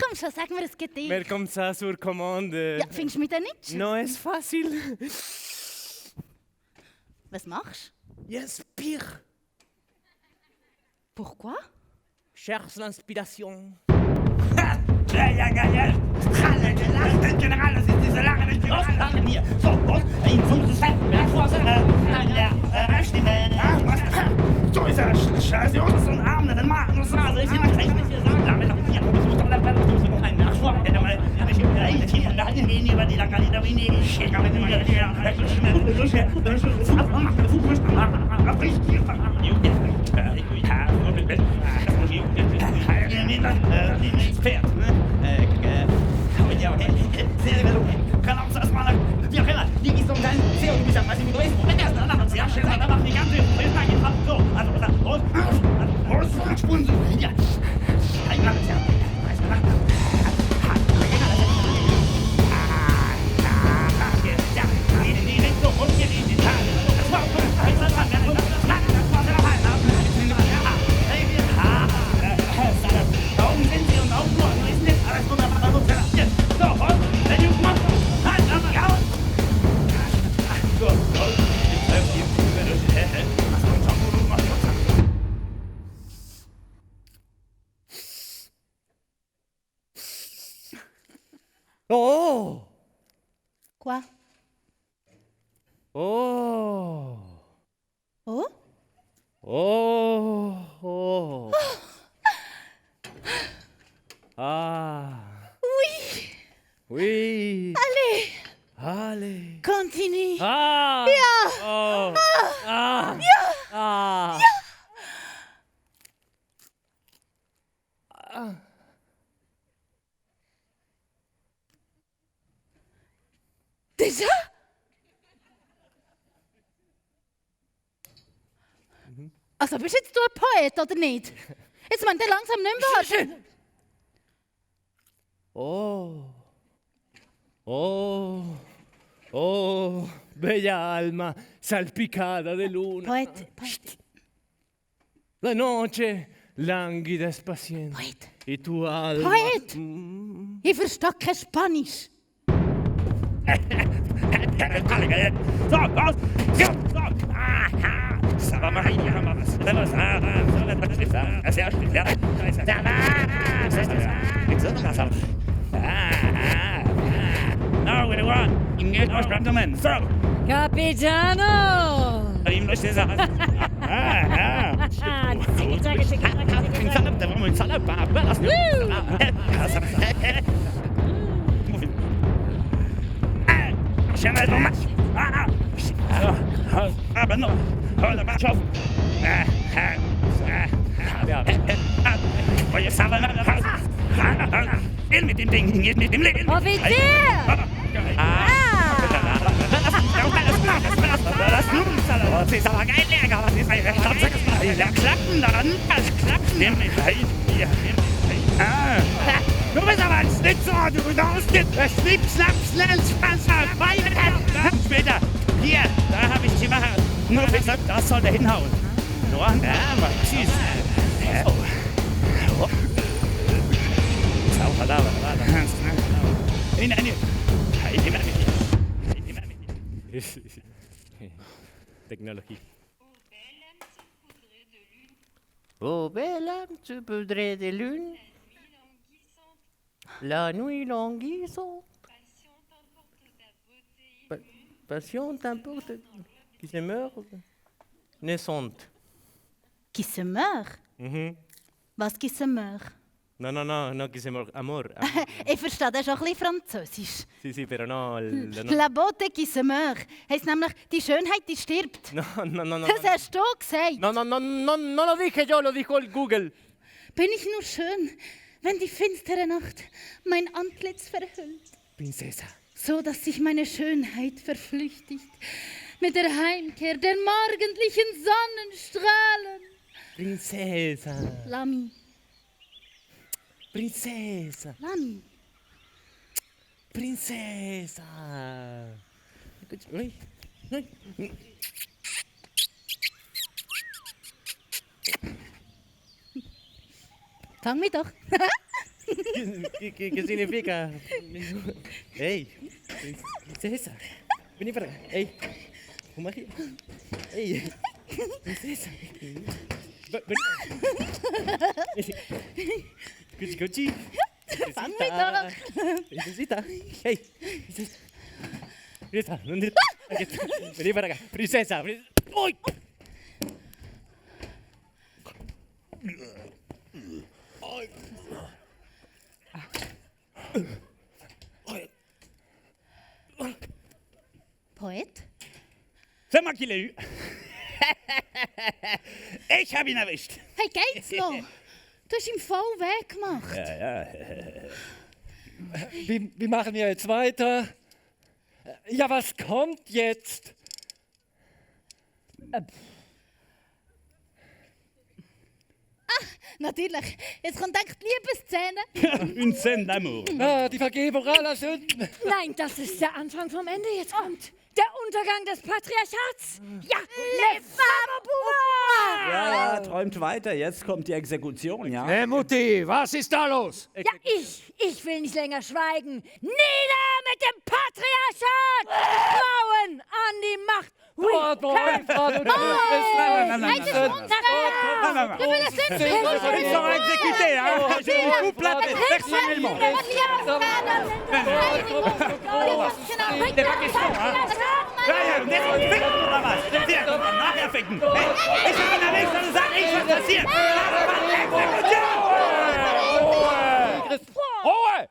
Komm schon, sag mir ein Gedicht. mais comme ça sur commande. Ja, findest du mich denn nicht? Non, es fácil. Was machst Yes, pire. du? Pourquoi? Cherche l'inspiration. Ja, geil. Halle, gelacht, General, das ist diese lange nicht General hier. So, los, ein fünftes Fett, wer Vorsitzender, Stimme, so ist er, scheiße, uns so ein Arm, den Mann, das war so, ich kann nicht hier sagen, damit noch hier, das muss doch der Ball, das muss ein Nachschwung, der mal, ich bin eigentlich hier, da gehen über die Lange, da bin ich, schick, aber die mal hier, Oh! Quoi? Oh! Oh? Oh! Oh! Ah! Oui! Oui! Allez! Allez! Continue! Ah! Ja! Oh! Ah! Ja! Ah! Ah! Déjà? Also bist jetzt du ein Poet, oder nicht? Jetzt meint er langsam nicht mehr. Oh! Oh! Oh! Bella alma salpicada de luna. Poet. La noche languida es paciente. Poet. Y tu alma. Poet! Ich verstehe kein Spanisch. So, raus! So! Aber mach ich hier mal was. Sehr schön. Now we want in our gentlemen. So! Capitano! Ihm möchte sagen. Da wollen wir uns alle lassen. Aber noch. Hör mal auf. Mit dem Ding, mit dem Leben. Offizier! Das ist aber geil, Lecker. Was ist ein Klappen daran? Klappen. Nimm mich hier. Du bist aber ein Schnitzer. Du darfst nicht. Schnipp, schnapp, schnell, Spanzer. Später. Hier, da habe ich die Mache. Nur gesagt, das soll der hinhauen. Nur, aber tschüss. Technologie. Au bel âme, tu voudrais des lunes. La nuit languissante. Passion t'importe. Qui se meurt. Naissante. Qui se meurt? Mhm. Was qui se meurt? No, che siamo amor. Ich verstehe das schon ein bisschen Französisch. Sì, però no. La beauté qui se meurt heisst nämlich, die Schönheit, die stirbt. No. Das hast du gesagt. No, lo dije yo, lo dijo el Google. Bin ich nur schön, wenn die finstere Nacht mein Antlitz verhüllt, Princesa. so dass sich meine Schönheit verflüchtigt mit der Heimkehr der morgendlichen Sonnenstrahlen. Princesa. Lami, Princesa. Lami. Princesa. Oi. Fang mich doch. Che significa? Ehi, princesa. Vieni per acá. Ehi, come qui? Ehi, princesa. Cuci. Fang mich doch. Princesita. Ehi. Princesa, non dire. Vieni per acá. Princesa. Oi. Poet? C'est moi qui l'ai eu. Ich habe ihn erwischt. Hey, geht's noch? Du hast ihm voll Weg gemacht. Wie machen wir jetzt weiter? Ja, was kommt jetzt? Natürlich. Jetzt kommt echt die Liebesszene. Une scène d'amour. Ah, die Vergebung aller Sünden. Nein, das ist der Anfang vom Ende. Jetzt kommt der Untergang des Patriarchats. Ja, les femmes au pouvoir! Ja, träumt weiter. Jetzt kommt die Exekution, ja? Hey Mutti, was ist da los? Ja, ich will nicht länger schweigen. Nieder mit dem Patriarchat! Frauen an die Macht! Oui, Ils sont exécutés, hein. Je vous plainte personnellement. C'est pas question, hein. Nachher ficken. Ich hab ihn erwischt und sag nichts, was passiert. Ruhe!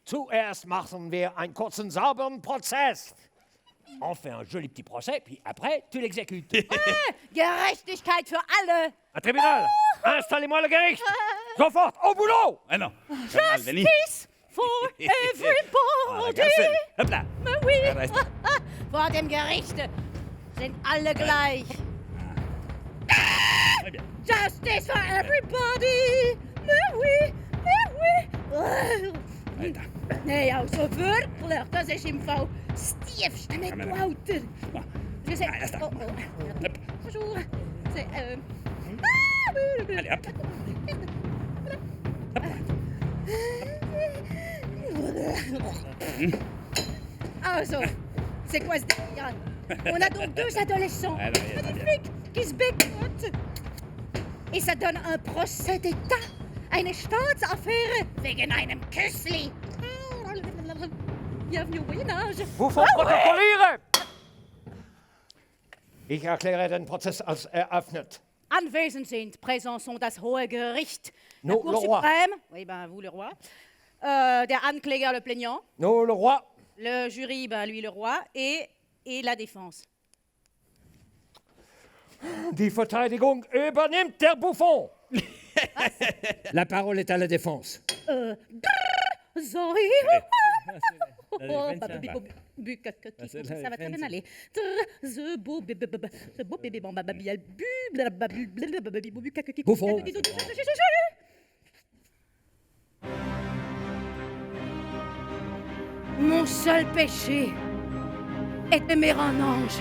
Zuerst machen wir einen kurzen, sauberen Prozess. On fait un joli petit procès, puis après, tu l'exécutes. Gerechtigkeit für alle! Un tribunal, installez-moi le Gericht. Sofort, au boulot! Ah non. Justice for everybody! Hop là. Mais oui! Vor dem Gerichte sind alle gleich. Justice for everybody! Mais oui! Mais oui! Nee, also wirklich, das ist im Fall das tiefste Mittelalter. Je sais... Oh. Bonjour. C'est... Allez, hop. Also, c'est quoi ce délire? On a donc deux adolescents magnifiques qui se bécotent. Et ça donne un procès d'État, eine Staatsaffäre wegen einem Küssli. Bienvenue au Moyen-Âge. Vous faut protokollieren! Ich erkläre den Prozess als eröffnet. Anwesend sind, présents sont das Hohe Gericht, la Nous, Cour le roi. suprême, oui, ben vous le roi, der Ankläger, le plaignant, Nous, le roi. le jury, ben lui le roi, et la défense. Die Verteidigung übernimmt der Bouffon. La parole est à la défense. Sorry. La Ça va très bien aller. Bouffon. Mon seul péché est d'aimer un ange.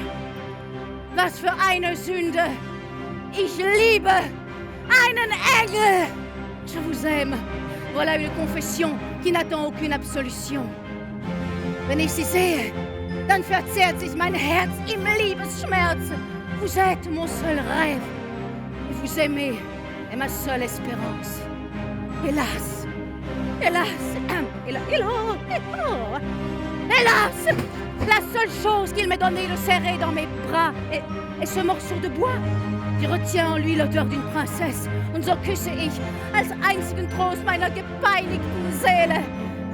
Was für eine Sünde! Ich liebe einen Engel! Je vous aime. Voilà une confession qui n'attend aucune absolution. Wenn ich sie sehe, dann verzehrt sich mein Herz im Liebesschmerz. Vous êtes mon seul rêve. Et vous aimez est ma seule espérance. Hélas, hélas, la seule chose qu'il m'ait donné de serrer dans mes bras est ce morceau de bois. die retiens en lui l'odeur d'une princesse. Und so küsse ich als einzigen Trost meiner gepeinigten Seele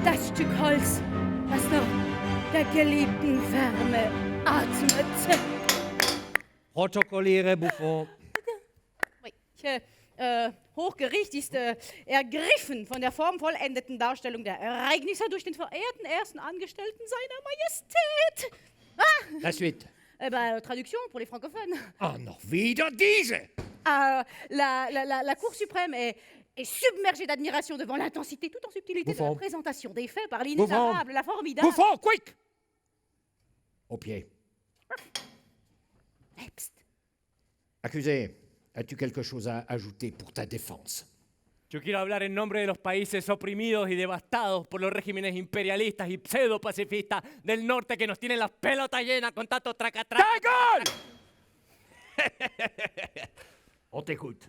das Stück Holz, das noch der geliebten Wärme atmet. Protokolliere, Buffon. Hochgericht ist ergriffen von der formvollendeten Darstellung der Ereignisse durch den verehrten ersten Angestellten seiner Majestät. La suite. Traduction pour les francophones. Ah, noch wieder diese! La Cour suprême est submergée d'admiration devant l'intensité tout en subtilité de la présentation des faits par l'inénarrable, la formidable... Buffon, quick! Au pied. Psst. Accusé, as-tu quelque chose à ajouter pour ta défense? Yo quiero hablar en nombre de los países oprimidos y devastados por los regímenes imperialistas y pseudo-pacifistas del norte que nos tienen las pelotas llenas con tanto traca-traca. On t'écoute.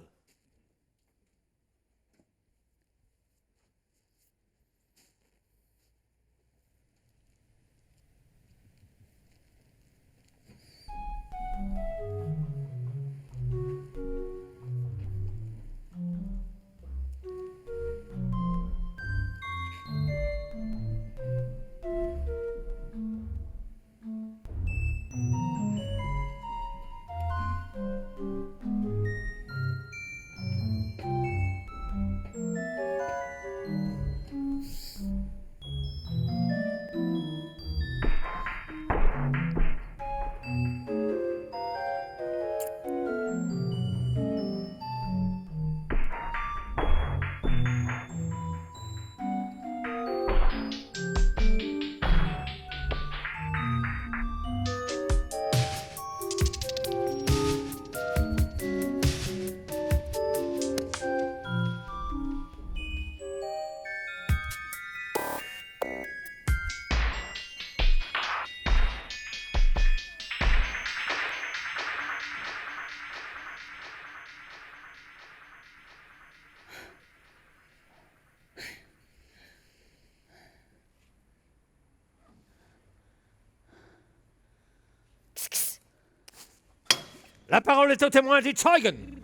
La parole est au témoin du Zeugen.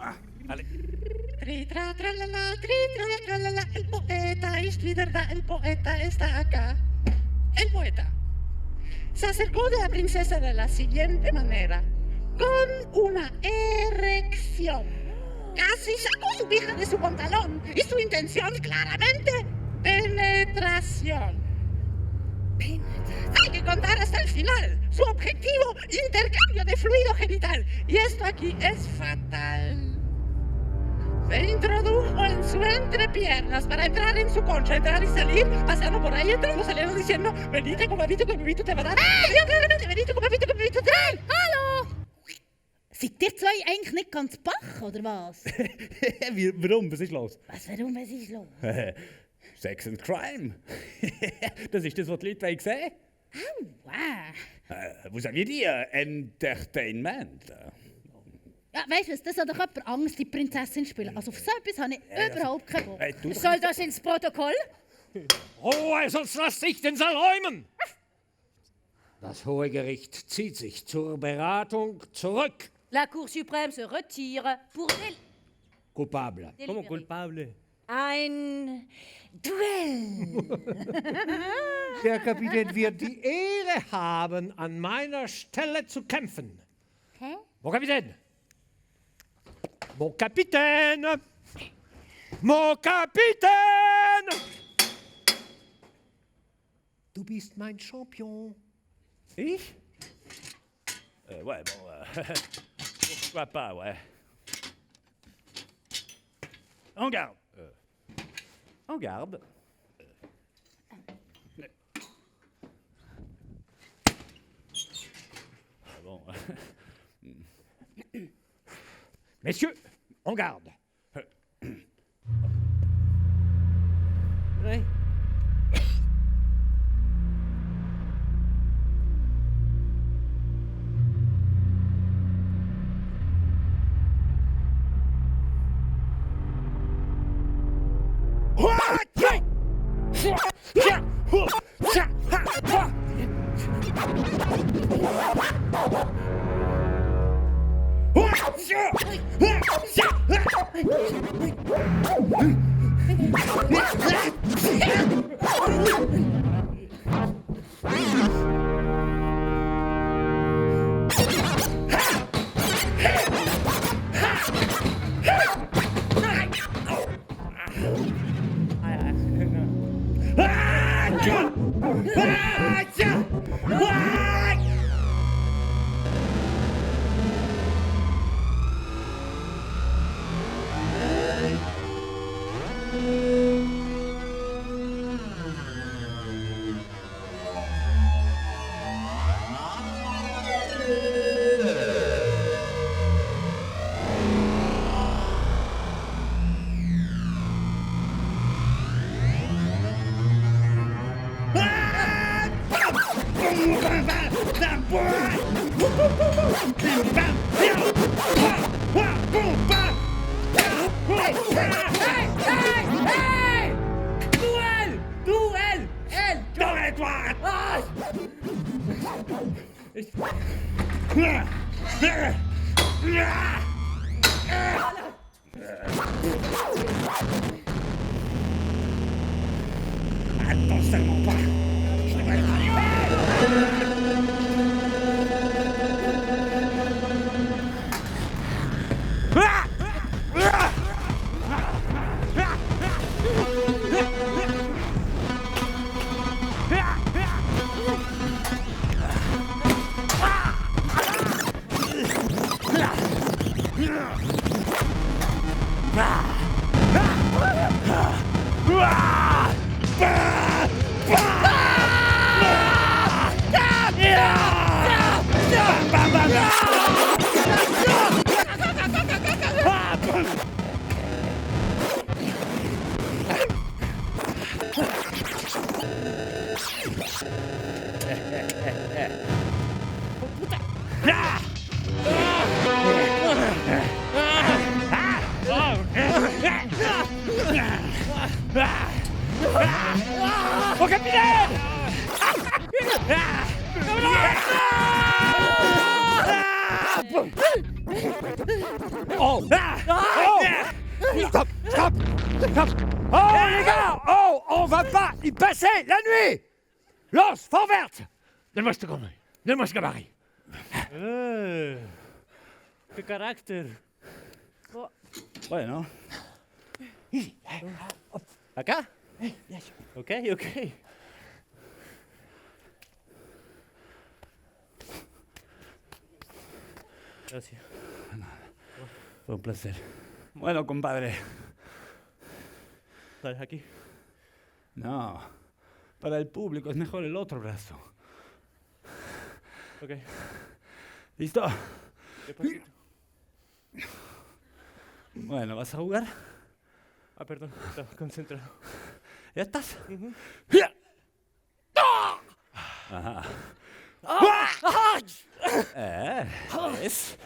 Allez. Tritra, tralala, el poeta ist wieder da, el poeta está acá. El poeta se acercó de la princesa de la siguiente manera, con una erección. Casi sacó su pija de su pantalón y su intención claramente, penetración. Hay que contar hasta el final. Su objetivo, intercambio de fluido genital. Y esto aquí es fatal. Se introdujo en su entrepiernas para entrar en su concha, entrar y salir, pasando por ahí, entrando, saliendo, diciendo, venite, como bebito, te va a dar. Ja, claramente, venite, como bebito, te va a dar. Hallo! Seid ihr zwei eigentlich nicht ganz Bach, oder was? Warum? Was ist los? Warum? Was ist los? Sex and Crime. Das ist das, was die Leute sehen Oh, wow. Vous aviez dit Entertainment. Ja, weißt du was, das hat doch jemand Angst, die Prinzessin spielen. Also auf so etwas habe ich überhaupt keinen Bock. Soll das ins Protokoll? Ruhe, sonst lass dich den Saal räumen! Das Hohe Gericht zieht sich zur Beratung zurück. La Cour suprême se retire pour Coupable. ¿Cómo culpable? Ein Duell. Der Kapitän wird die Ehre haben, an meiner Stelle zu kämpfen. Hä? Mon Kapitän! Mon Kapitän! Mon Kapitän! Du bist mein Champion. Ich? Ouais, bon, pourquoi pas, ouais. En garde. En garde. Bon. Messieurs, en garde. Oui. Attends seulement pas. Je devrais arriver. Mon capitaine! Oh! Stop! Stop! Stop! Oh, les gars! Oh, on va pas y passer la nuit! Los, vorwärts! Donne-moi ce seconde. Donne-moi ce gabarit. ¡Qué carácter! Bueno. ¿Acá? Ok, ok. Gracias. Fue un placer. Bueno, compadre. ¿Sabes aquí? No. Para el público es mejor el otro brazo. Ok. ¿Listo? Despacito. Bueno, ¿vas a jugar? Ah, perdón, estaba concentrado. ¿Ya estás? Ajá. Es.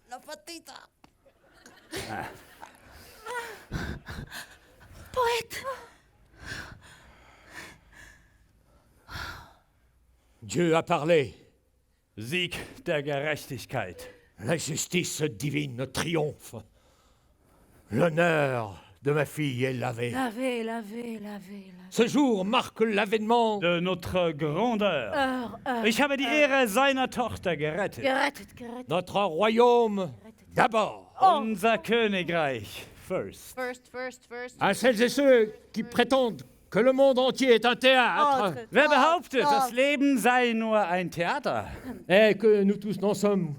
La patita. Poète. Dieu a parlé. Sieg der Gerechtigkeit. La justice divine triomphe. L'honneur de ma fille est lavé. Lavé. Ce jour marque l'avènement de notre grandeur. Ich habe die Ehre seiner Tochter gerettet. Gerettet. Notre royaume d'abord. Unser Königreich first. First. À celles et ceux qui prétendent que le monde entier est un théâtre. Wer behauptet, das Leben sei nur ein Theater? Et que nous tous n'en sommes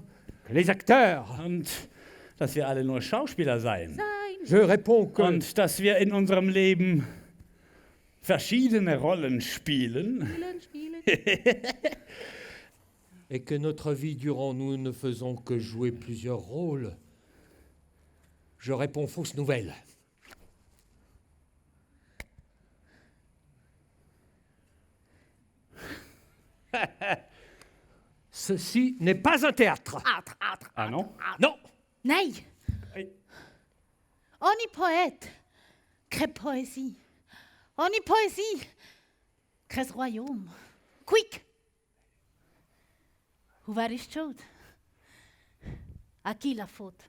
que les acteurs. Und dass wir alle nur Schauspieler seien. Je réponds que... Und dass wir in unserem Leben verschiedene Rollen spielen. Et que notre vie durant nous ne faisons que jouer plusieurs rôles. Je réponds fausse nouvelle. Ceci n'est pas un théâtre. Ah non? Non. Nej. Ohne Poet, keine Poesie. Ohne Poesie, kein Royaume. Quick! Und wer ist schuld? À qui la faute?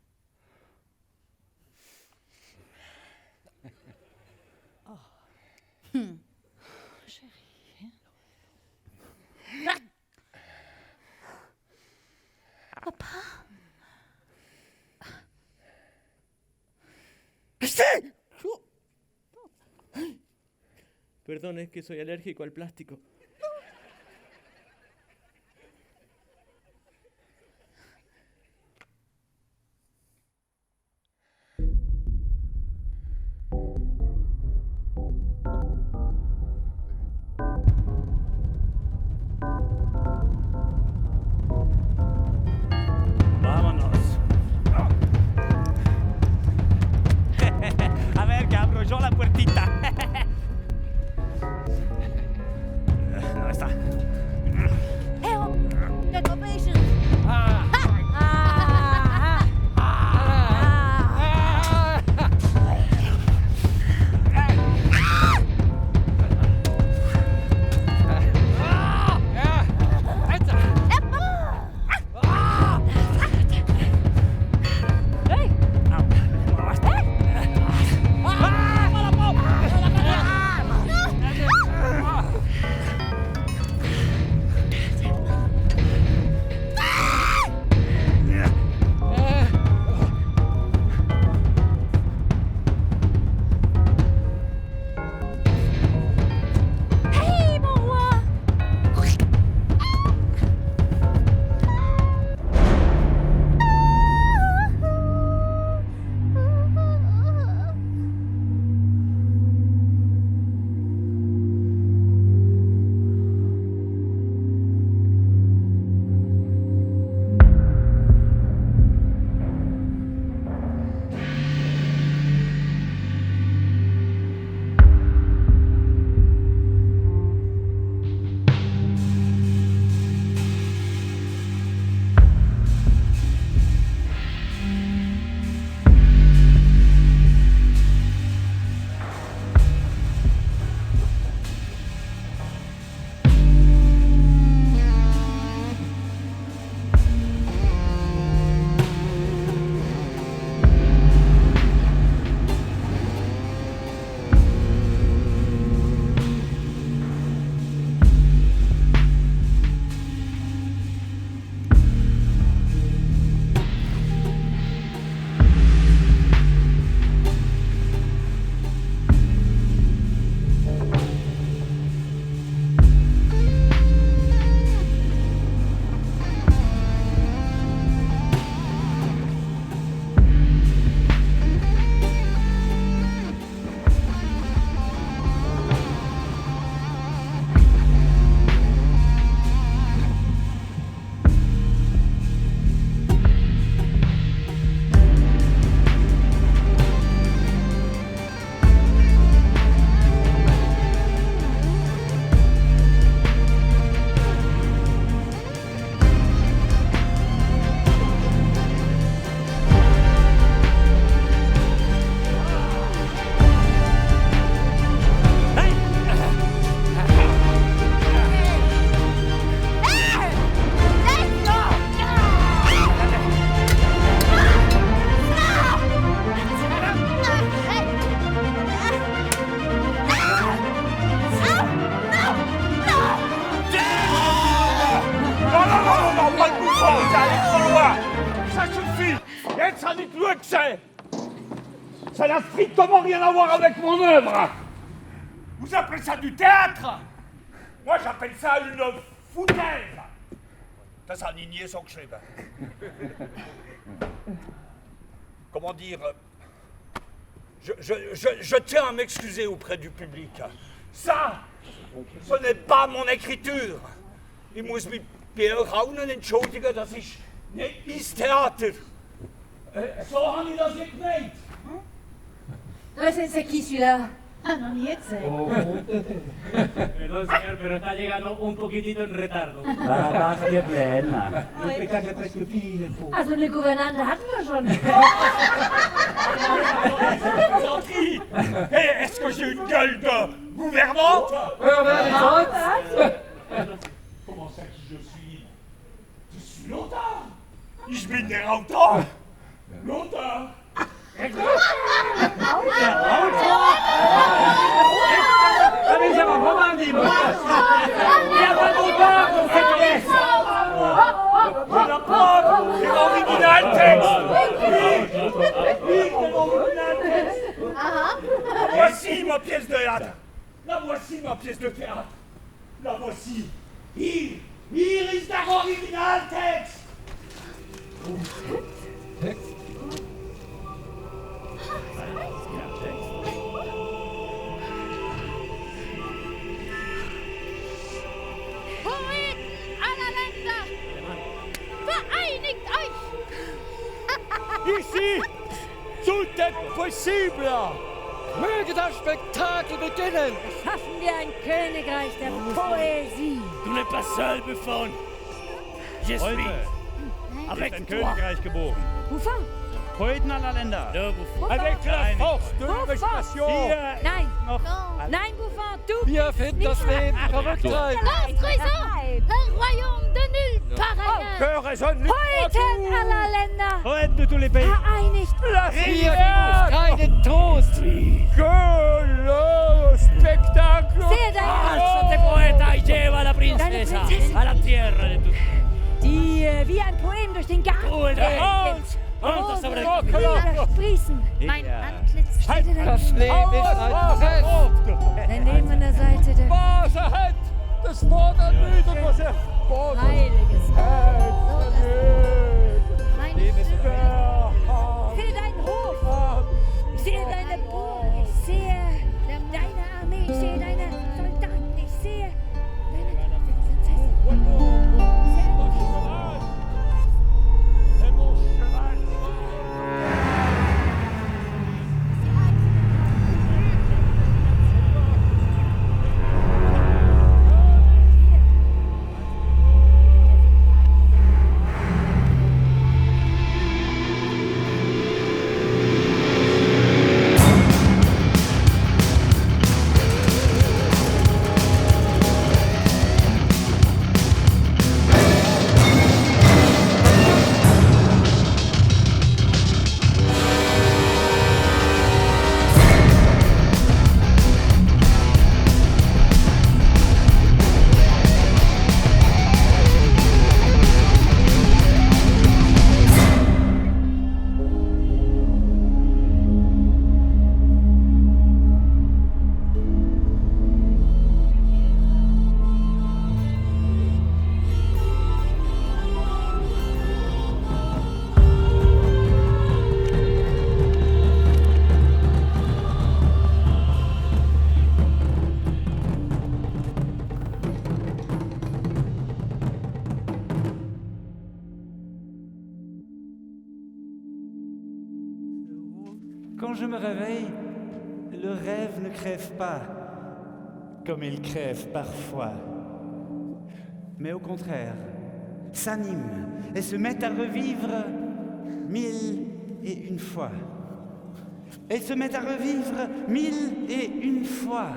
Oh. Chérie. Papa? Perdón, es que soy alérgico al plástico. Vámonos. A ver, que abro yo la puertita. No está. Kijk wel bezig. Ça n'a strictement rien à voir avec mon œuvre. Vous appelez ça du théâtre? Moi, j'appelle ça une foutaise. Das hat ich nie so geschrieben. Comment dire? Je tiens à m'excuser auprès du public. Ça, ce n'est pas mon écriture. Ich muss mich bei euch allen entschuldigen, das ist nicht mein Theater. So habe ich das nicht gemeint. C'est qui celui-là? Noch nie gesehen. Perdón, señor, pero está llegando un poquitito en retardo. Das wird Pläne. Also eine Gouvernante hatten wir schon. Gentil. Et est-ce que j'ai une gueule de gouvernante? Comment ça qui je suis? Je suis Lothar. Ich bin der Autor. Lothar. Allez, ça va vraiment dire. Il n'y a pas d'auteur dans cette pièce. Je la prends. L'original texte. Voici ma pièce de théâtre. La voici ma pièce de théâtre. La voici. Hier ist der Originaltext. Poeten aller Länder, vereinigt euch! Ici, tout est possible. Möge das Spektakel beginnen. Schaffen wir ein Königreich der Poesie. Tu n'es pas seul, Buffon. Je suis avec Ein toi. Königreich geboren. Buffon? Poeten aller Länder. Avec la force de l'expression. Nein. Nein, Buffon, du Wir finden das Leben verrückt sein. Construisons un royaume de nulle part ailleurs. Que résonne Poeten aller Länder. Poètes de tous les pays. Vereinigt. Wir geben keinen Trost. Que le spectacle. Sehe deine Alzate, poeta, y lleva a la princesa a la tierra de tu... die wie ein Poem durch den Garten Oh, der geht. Monta sobre el Lieder sprießen. Mein Antlitz Steht in Das Leben ist ein Fest. Dein Leben an der Seite der Wahrheit, das Wort ermüdet uns. Heiliges. Meine Stimme. Ich sehe deinen Hof. Ich sehe deine Burg. Ich sehe deine Armee. Ich sehe deine Soldaten. Ich sehe deine Prinzessin. Quand je me réveille, le rêve ne crève pas comme il crève parfois, mais au contraire, s'anime et se met à revivre 1001 fois. Et se met à revivre 1001 fois.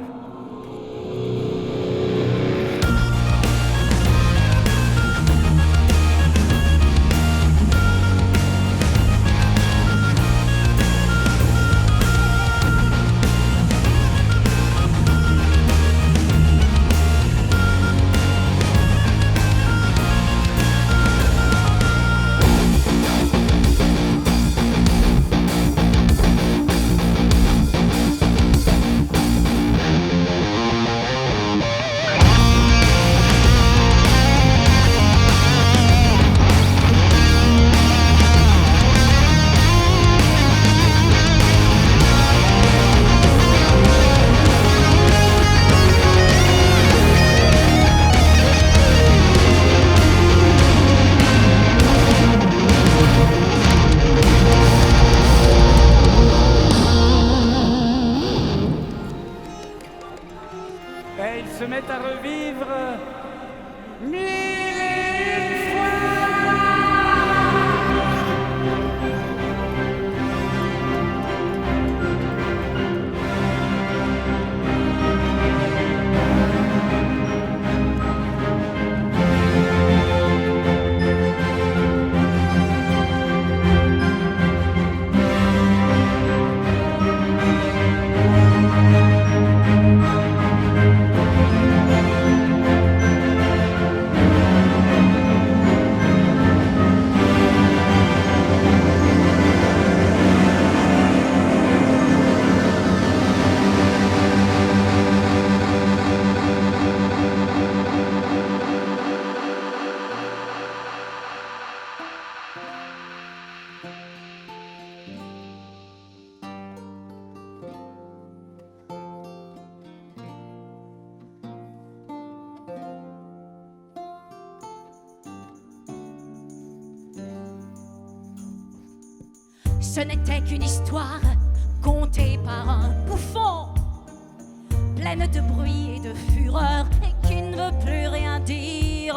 Ce n'était qu'une histoire contée par un bouffon, pleine de bruit et de fureur, et qui ne veut plus rien dire.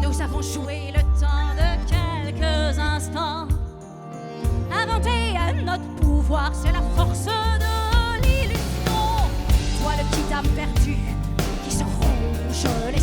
Nous avons joué le temps de quelques instants, inventé à notre pouvoir, c'est la force de l'illusion. Toi le petit âme perdue, qui se ronge les